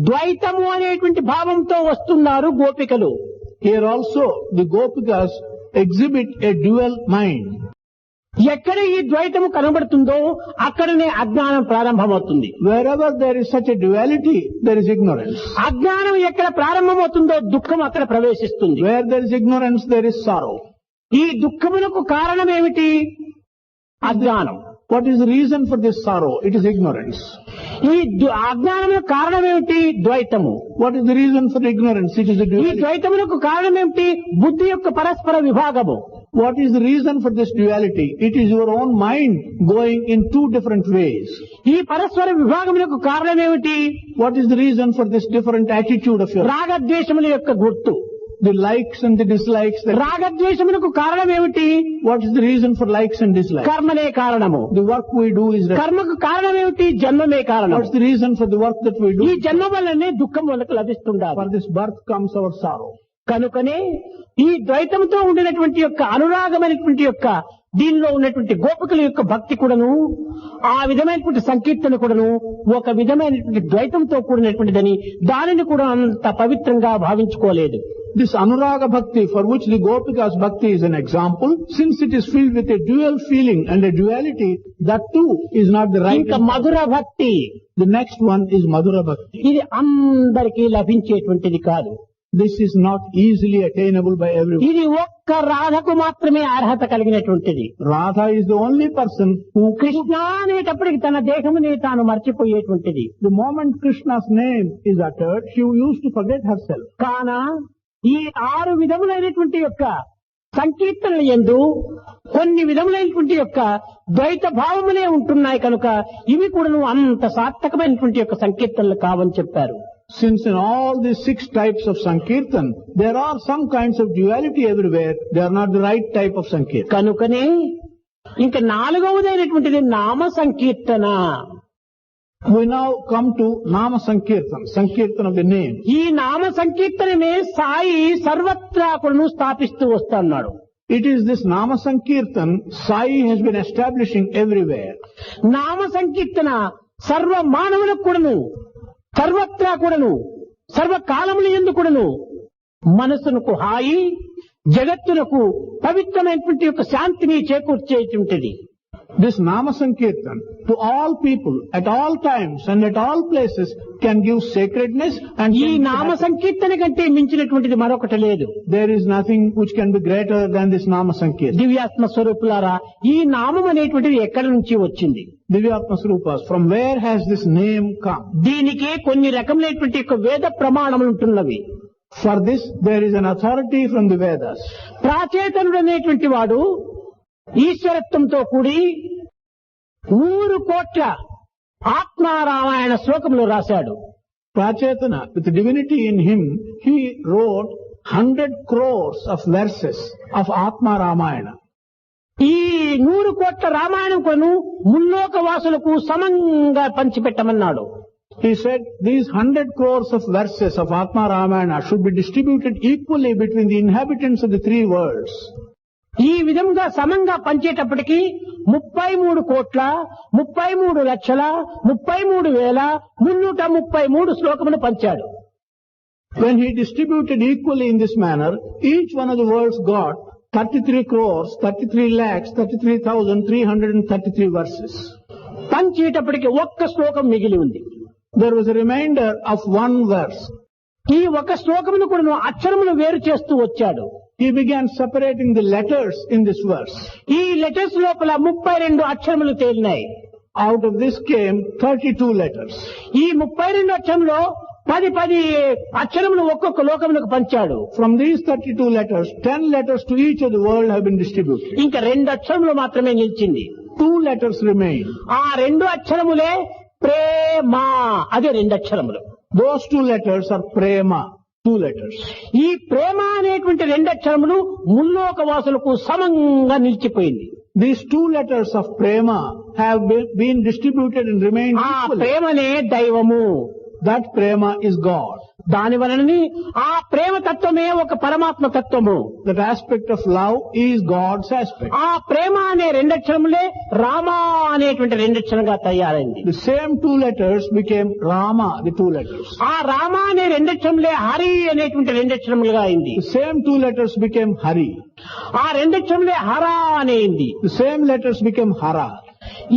ద్వైతము అనేటువంటి భావంతో వస్తున్నారు గోపికలు. Here also the Gopikas exhibit a dual mind. ఎక్కడ ఈ ద్వైతము కనబడుతుందో అక్కడనే అజ్ఞానం ప్రారంభమవుతుంది. Wherever there is such a duality, there is ignorance. అజ్ఞానం ఎక్కడ ప్రారంభమవుతుందో దుఃఖం అక్కడ ప్రవేశిస్తుంది. Where there is ignorance, there is sorrow. ఈ దుఃఖమునకు కారణం ఏమిటి? అజ్ఞానం. What is the reason for this sorrow? It is ignorance. ఈ అజ్ఞానమునకు కారణం ఏమిటి? ద్వైతము. What is the reason for ignorance? It is the ఈ duality. ద్వైతమునకు కారణం ఏమిటి? బుద్ధి యొక్క పరస్పర విభాగము. What is the reason for this duality? It is your own mind going in two different ways. ఈ పరస్పర విభాగమునకు కారణం ఏమిటి? What is the reason for this different attitude of yours? రాగద్వేషముల యొక్క గుర్తు. The likes and the dislikes. రాగద్వేషమునకు కారణం ఏమిటి? What is the reason for likes and dislikes? కర్మనే కారణము. The work we do is... కర్మకు కారణం ఏమిటి? జన్మమే కారణం. What's the reason for the work that we do? ఈ జన్మ వల్లనే దుఃఖం మనకు లభిస్తుండాలి. For this birth comes our sorrow. కనుకనే ఈ ద్వైతంతో ఉండినటువంటి యొక్క అనురాగమైనటువంటి యొక్క దీనిలో ఉన్నటువంటి గోపికల యొక్క భక్తి కూడాను ఆ విధమైనటువంటి సంకీర్తన కూడాను ఒక విధమైనటువంటి ద్వైతంతో కూడినటువంటిదని దానిని కూడా అంత పవిత్రంగా భావించుకోలేదు. This Anuraga Bhakti, for which the Gopikas Bhakti is an example, since it is filled with a dual feeling and a duality, that too is not the right. ఇంకా మధుర భక్తి. The next one is Madhura Bhakti. ఇది అందరికీ లభించేటువంటిది కాదు. This is not easily attainable by everyone. ఇది ఒక్క రాధకు మాత్రమే అర్హత కలిగినటువంటిది. Radha is the only person who... Krishna అనేటప్పటికి తన దేహమునే తాను మర్చిపోయేటువంటిది. The moment Krishna's name is uttered, she used to forget herself. కాన ఈ 6 విధములైనటువంటి యొక్క సంకీర్తనల యందు కొన్ని విధములైనటువంటి యొక్క ద్వైత భావములే ఉంటున్నాయి కనుక ఇవి కూడాను అంత సార్థకమైనటువంటి యొక్క సంకీర్తనలు కావని చెప్పారు. Since in all these 6 types of Sankirtan, there are some kinds of duality everywhere, they are not the right type of Sankirtan. కనుకనే ఇంకా 4వదైనటువంటిది నామ సంకీర్తన. We now come to Nama Sankirtan, Sankirtan of the name. ఈ నామ సంకీర్తనమే సాయి సర్వత్రా కూడాను స్థాపిస్తూ వస్తున్నాడు. It is this Nama Sankirtan Sai has been establishing everywhere. నామ సంకీర్తన సర్వ మానవులకు కూడాను సర్వత్రా కూడాను సర్వకాలముల యందు కూడాను మనసునకు హాయి జగత్తునకు పవిత్రమైనటువంటి యొక్క శాంతిని చేకూర్చేటువంటిది. This Nama Sankirtan to all people at all times and at all places can give sacredness and ఈ నామ సంకీర్తన కంటే మించినటువంటిది మరొకటి లేదు. there is nothing which can be greater than this Nama Sankirtan. దివ్యాత్మ స్వరూపులారా, ఈ నామం అనేటువంటిది ఎక్కడి నుంచి వచ్చింది? Divyatma Swarupas, from where has this name come? దీనికి కొన్ని రకములైనటువంటి యొక్క వేద ప్రమాణములు ఉంటున్నవి. For this there is an authority from the Vedas. ప్రాచేతనుడు అనేటువంటి వాడు ఈశ్వరత్వంతో కూడి 100 కోట్ల ఆత్మారామాయణ శ్లోకములు రాశాడు. Prachetana, with divinity in him, he wrote 100 crores of verses of Atma Ramayana. ఈ 100 కోట్ల రామాయణం కొను ముల్లోక వాసులకు సమంగా పంచిపెట్టమన్నాడు. He said these 100 crores of verses of Atma Ramayana should be distributed equally between the inhabitants of the 3 worlds. ఈ విధంగా సమంగా పంచేటప్పటికి 33 కోట్ల 33 లక్షల 33,333 శ్లోకములు పంచాడు. When he distributed equally in this manner, each one of the worlds got 33 crores, 33 lakhs, 33,333 verses. పంచేటప్పటికి ఒక్క శ్లోకం మిగిలి ఉంది. There was a remainder of 1 verse. ఈ ఒక శ్లోకమును కూడా అక్షరములు వేరు చేస్తూ వచ్చాడు. He began separating the letters in this verse. ఈ లెటర్స్ లోపల 32 అక్షరములు తేలినాయి. Out of this came 32 letters. ఈ 32 అక్షరంలో 10 అక్షరములు ఒక్కొక్క లోకములకు పంచాడు. From these 32 letters, 10 letters to each of the world have been distributed. ఇంకా 2 అక్షరములు మాత్రమే నిలిచింది. 2 letters remain. ఆ 2 అక్షరములే ప్రేమ. అదే 2 అక్షరములు. Those 2 letters are prema. 2 letters. ఈ ప్రేమ అనేటువంటి 2 అక్షరములు ముల్లోక వాసులకు సమంగా నిలిచిపోయింది. These 2 letters of prema have been distributed and remained ఆ equally. ప్రేమనే దైవము. That prema is God. దాని వలనని ఆ ప్రేమ తత్వమే ఒక పరమాత్మ తత్వము. That aspect of love is God's aspect. ఆ ప్రేమ అనే 2 అక్షరములే రామ అనేటువంటి 2 అక్షరంగా తయారైంది. The same 2 letters became Rama, the 2 letters. ఆ రామ అనే 2 అక్షరములే హరి అనేటువంటి 2 అక్షరములుగా అయింది. The same 2 letters became Hari. ఆ 2 అక్షరములే హర అనేది. The same letters became Hara.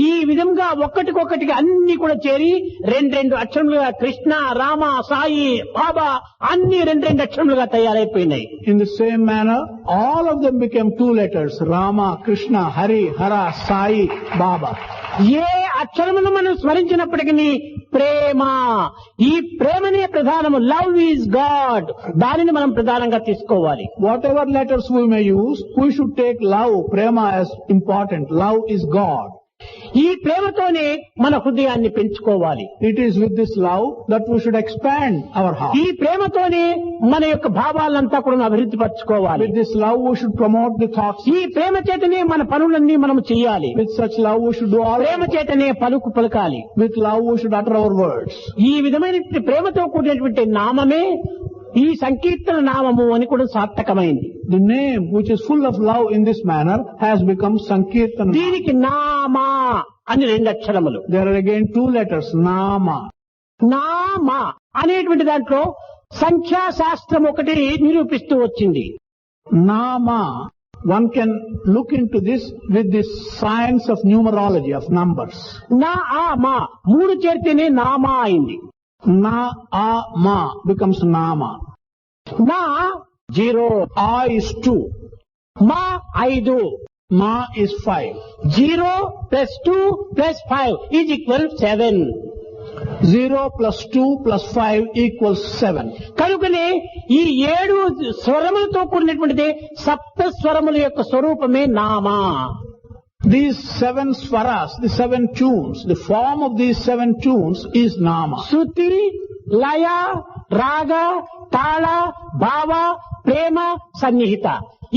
ఈ విధంగా ఒక్కటికొక్కటికి అన్ని కూడా చేరి 2 అక్షరములుగా కృష్ణ, రామ, సాయి, బాబా అన్ని 2 అక్షరములుగా తయారైపోయినాయి. In the same manner, all of them became 2 letters, Rama, Krishna, Hari, Hara, Sai, Baba. ఏ అక్షరమును మనం స్మరించినప్పటికీ ప్రేమ, ఈ ప్రేమనే ప్రధానము. Love is God. దానిని మనం ప్రధానంగా తీసుకోవాలి. Whatever letters we may use, we should take love, prema as important. Love is God. ఈ ప్రేమతోనే మన హృదయాన్ని పెంచుకోవాలి. It is with this love that we should expand our heart. ఈ ప్రేమతోనే మన యొక్క భావాలంతా కూడా అభివృద్ధి పరచుకోవాలి. With this love we should promote the thoughts. ఈ ప్రేమ చేతనే మన పనులన్నీ మనం చేయాలి. With such love we should do all. ప్రేమ చేతనే పలకాలి. With love we should utter our words. ఈ విధమైన ప్రేమతో కూడినటువంటి నామమే ఈ సంకీర్తన నామము అని కూడా సార్థకమైంది. The name which is full of love in this manner has become Sankirtana. దీనికి నామా అని 2 అక్షరములు. There are again 2 letters, Nama. నామ అనేటువంటి దాంట్లో సంఖ్యాశాస్త్రం ఒకటి నిరూపిస్తూ వచ్చింది. Nama, one can look into this with this science of numerology, of numbers. నా ఆ మా 3 చేరితేనే నామా అయింది. Na, A, Ma becomes Nama. నా 0, A is 2. మా 5, Ma is 5. 0 plus 2 plus 5 is equal 7. 0 plus 2 plus 5 equals 7. కనుకనే ఈ 7 స్వరములతో కూడినటువంటిది సప్త స్వరముల యొక్క స్వరూపమే Nama. These 7 swaras, the 7 tunes, the form of these 7 tunes is Nama. శృతి, లయ, రాగ, తాళ, భావ, ప్రేమ, సన్నిహిత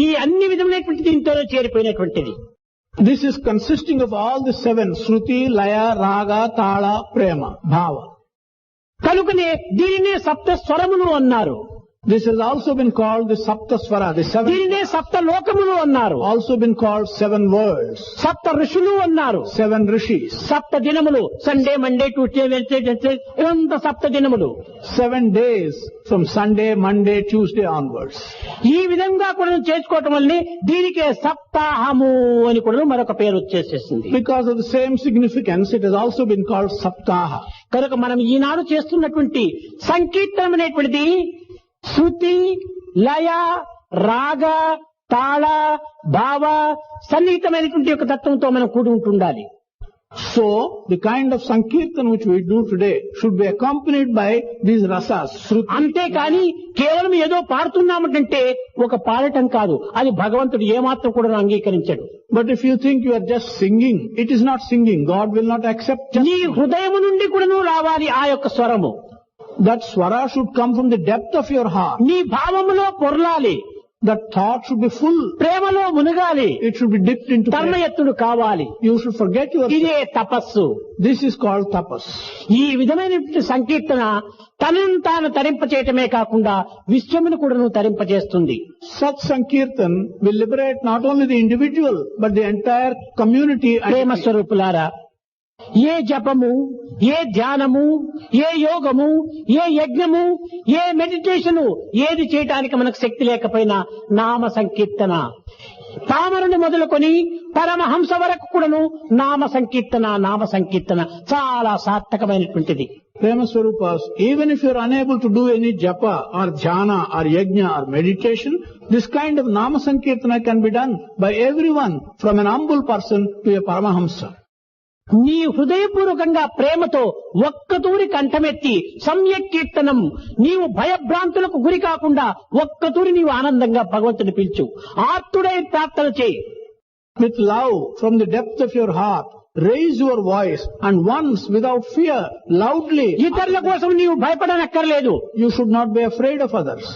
ఈ అన్ని విధములైనటువంటి దీంతో చేరిపోయినటువంటిది. This is consisting of all the 7, Shruti, Laya, Raga, Tala, Prema, Bhava. కనుకనే దీనినే సప్త స్వరములు అన్నారు. This has also been called the Saptasvara, the seven, దీనినే సప్త లోకములు అన్నారు, also been called seven worlds, సప్త ఋషులు అన్నారు, seven rishis, సప్త దినములు, సండే మండే ట్యూస్డే వెన్స్డే ఇవంతా సప్త దినములు. 7 days from Sunday, Monday, Tuesday onwards. ఈ విధంగా కూడా చేసుకోవటం వల్లనే దీనికే సప్తాహము అని కూడా మరొక పేరు వచ్చేసేసింది. Because of the same significance, it has also been called Saptaha. కనుక మనం ఈనాడు చేస్తున్నటువంటి సంకీర్తనం అనేటువంటిది శృతి, లయ, రాగ, తాళ, భావ, సన్నిహితమైనటువంటి ఒక తత్వంతో మనం కూడి ఉంటుండాలి. So, the kind of Sankirtan which we do today should be accompanied by these rasas, Shruti. అంతేకాని కేవలం ఏదో పాడుతున్నామంటే ఒక పాడటం కాదు, అది భగవంతుడు ఏమాత్రం కూడా అంగీకరించాడు. But if you think you are just singing, it is not singing. God will not accept just నీ హృదయం నుండి కూడా రావాలి ఆ యొక్క స్వరము. that swara should come from the depth of your heart. నీ భావములో పొర్లాలి, That thought should be full. ప్రేమలో మునగాలి, It should be dipped into prayer. తన్మయత్తుడు కావాలి. You should forget your. ఇదే తపస్సు. This is called tapas. ఈ విధమైనటువంటి సంకీర్తన తనను తాను తరింపచేయటమే కాకుండా విశ్వమును కూడా తరింపచేస్తుంది. Such Sankirtan will liberate not only the individual but the entire community. ప్రేమ స్వరూపులారా, ఏ జపము, ఏ ధ్యానము, ఏ యోగము, ఏ యజ్ఞము, ఏ మెడిటేషను ఏది చేయటానికి మనకు శక్తి లేకపోయినా నామ సంకీర్తన, తామరుని మొదలుకొని పరమహంస వరకు కూడాను నామ సంకీర్తన, నామ సంకీర్తన చాలా సార్థకమైనటువంటిది. Prema Swarupas, even if you are unable to do any japa or dhyana or yajna or meditation, this kind of nama sankirtana can be done by everyone from an humble person to a paramahamsa. నీ హృదయపూర్వకంగా ప్రేమతో ఒక్కతూరి కంఠమెత్తి సమ్యక్ కీర్తనం, నీవు భయభ్రాంతులకు గురి కాకుండా ఒక్కతూరి నీవు ఆనందంగా భగవంతుని పిలుచు, ఆర్తుడై ప్రార్థన చేయి. With love from the depth of your heart, raise your voice and once without fear, loudly. ఇతరుల కోసం నీవు భయపడనక్కర్లేదు. You should not be afraid of others.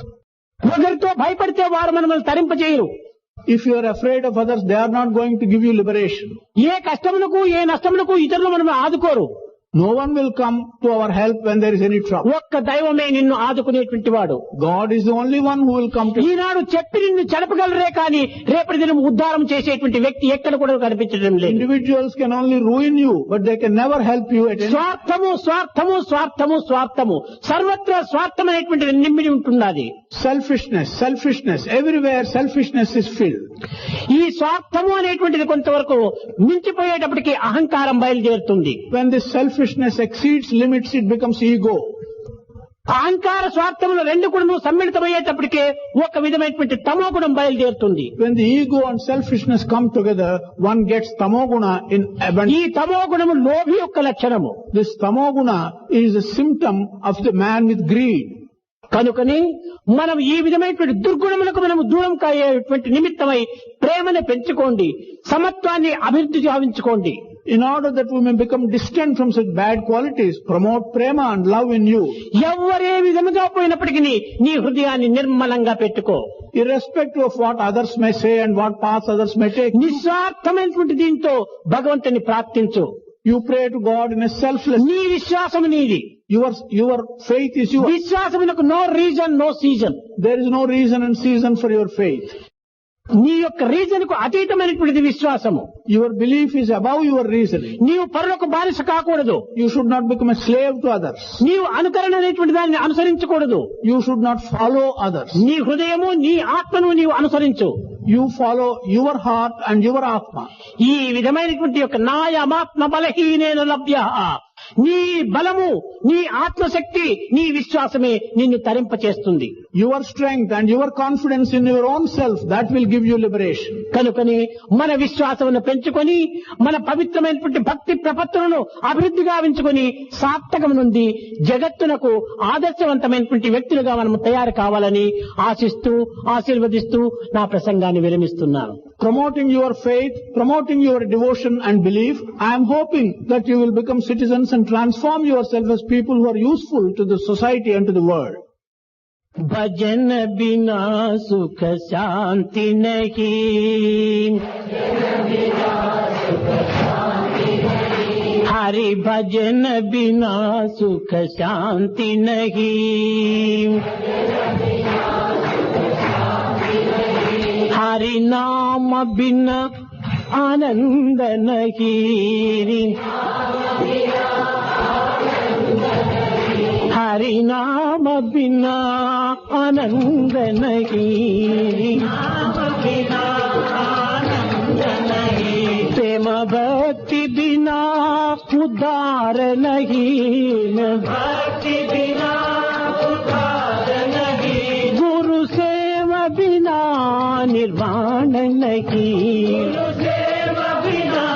ఒకరితో భయపడితే వారు మనల్ని తరింపచేయరు. If you are afraid of others, they are not going to give you liberation. ఏ కష్టములకు ఏ నష్టములకు ఇతరులు మనం ఆదుకోరు. No one will come to our help when there is any trouble. ఒక్క దైవమే నిన్ను ఆదుకునేటువంటి వాడు. God is the only one who will come to you. ఈనాడు చెప్పి నిన్ను చెడపగలరే కానీ రేపటి దినం ఉద్ధారం చేసేటువంటి వ్యక్తి ఎక్కడ కూడా కనిపించడం లేదు. Individuals can only ruin you, but they can never help you at any. స్వార్థము స్వార్థము స్వార్థము స్వార్థము సర్వత్రా స్వార్థమైనటువంటిది నిండి ఉంటున్నది. Selfishness, selfishness, everywhere selfishness is filled. ఈ స్వార్థము అనేటువంటిది కొంతవరకు మించిపోయేటప్పటికి అహంకారం బయలుదేరుతుంది. When this selfishness exceeds limits, it becomes ego. అహంకార స్వార్థములు రెండు కూడా సమ్మిళితమయ్యేటప్పటికే ఒక విధమైనటువంటి తమో గుణం బయలుదేరుతుంది. When the ego and selfishness come together, one gets tamoguna in abundance. ఈ తమో గుణము లోభి యొక్క లక్షణము. This tamoguna is a symptom of the man with greed. కనుకని మనం ఈ విధమైనటువంటి దుర్గుణములకు మనం దూరం కాయేటువంటి నిమిత్తమై ప్రేమను పెంచుకోండి, సమత్వాన్ని అభివృద్ధి గావించుకోండి. In order that we may become distant from such bad qualities, promote prema and love in you. ఎవరే విధముగా పోయినప్పటికీ నీ హృదయాన్ని నిర్మలంగా పెట్టుకో. Irrespective of what others may say and what paths others may take, నిస్వార్థమైనటువంటి దీంతో భగవంతుని ప్రార్థించు. you pray to God in a selfless. నీ విశ్వాసము నీది. Your faith is yours. విశ్వాసమునకు no reason no season. There is no reason and season for your faith. నీ యొక్క రీజన్ కు అతీతమైనటువంటిది విశ్వాసము. Your belief is above your reasoning. నీవు పరులకు బానిస కాకూడదు. You should not become a slave to others. నీవు అనుకరణ అనేటువంటి దాన్ని అనుసరించకూడదు. You should not follow others. నీ హృదయము నీ ఆత్మను నీవు అనుసరించు. You follow your heart and your atma. ఈ విధమైనటువంటి యొక్క నాయమాత్మ బలహీనేన లభ్య, నీ బలము నీ ఆత్మశక్తి నీ విశ్వాసమే నిన్ను తరింపచేస్తుంది. Your strength and your confidence in your own self, that will give you liberation. కనుకని మన విశ్వాసమును పెంచుకొని మన పవిత్రమైనటువంటి భక్తి ప్రపత్తులను అభివృద్ధి గావించుకొని సార్థకం నుండి జగత్తునకు ఆదర్శవంతమైనటువంటి వ్యక్తులుగా మనం తయారు కావాలని ఆశిస్తూ ఆశీర్వదిస్తూ నా ప్రసంగాన్ని విరమిస్తున్నాను. Promoting your faith, promoting your devotion and belief, I am hoping that you will become citizens and transform yourself as people who are useful to the society and to the world. भजन बिना सुख शांति नहीं, हरि भजन बिना सुख शांति नहीं, हरि नाम बिना आनंद नहीं, हरि नाम बिना आनंद नहीं, प्रेम भक्ति बिना उद्धार नहीं, भक्ति बिना उद्धार नहीं, गुरु सेवा बिना निर्वाण नहीं, गुरु सेवा बिना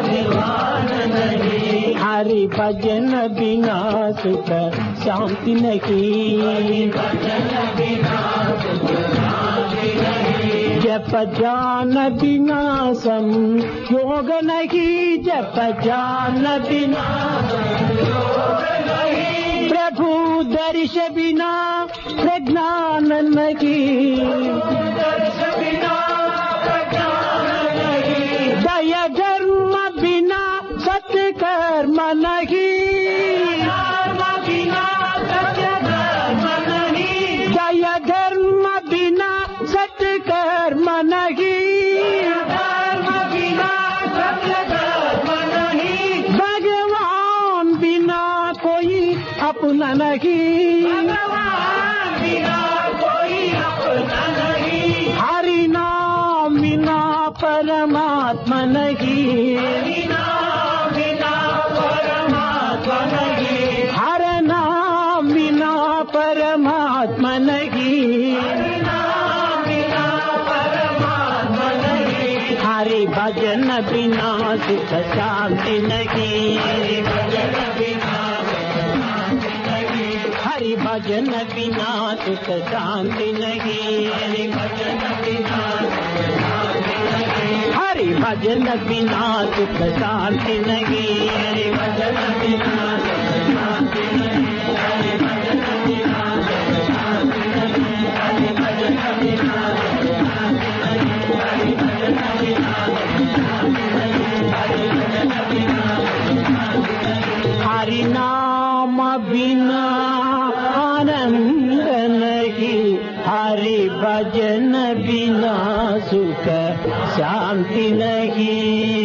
निर्वाण नहीं, हरि भजन बिना सुख शांति नहीं, भजन बिना सुख शांति नहीं, जप ज्ञान बिना संयोग नहीं, जप ज्ञान बिना संयोग नहीं, प्रभु दर्श बिना प्रज्ञान नहीं, दर्श बिना प्रज्ञान नहीं, दया धर्म बिना सत्कर्म नहीं, धर्म बिना सत्कर्म नहीं, दया धर्म बिना सत्कर्म नहीं, धर्म बिना सत्कर्म नहीं, भगवान बिना कोई अपना नहीं, भगवान बिना कोई अपना नहीं, हरि नाम बिना परमात्मा नहीं, हरि नाम बिना परमात्मा नहीं, हर नाम बिना परमात्मा नहीं, हरि नाम बिना परमात्मा नहीं, हरि भजन बिना सुख शांति नहीं, हरि भजन बिना हरि भजन बिना सुख शांति नहीं, हरि भजन बिना हरि भजन बिना सुख शांति नहीं, हरि भजन बिना शांति नहीं, हरि भजन बिना शांति नहीं, हरि भजन बिना शांति नहीं, हरि भजन बिना शांति नहीं, हरि भजन बिना शांति नहीं, हरि नाम बिना आनंद नहीं, हरि भजन बिना सुख शांति नहीं।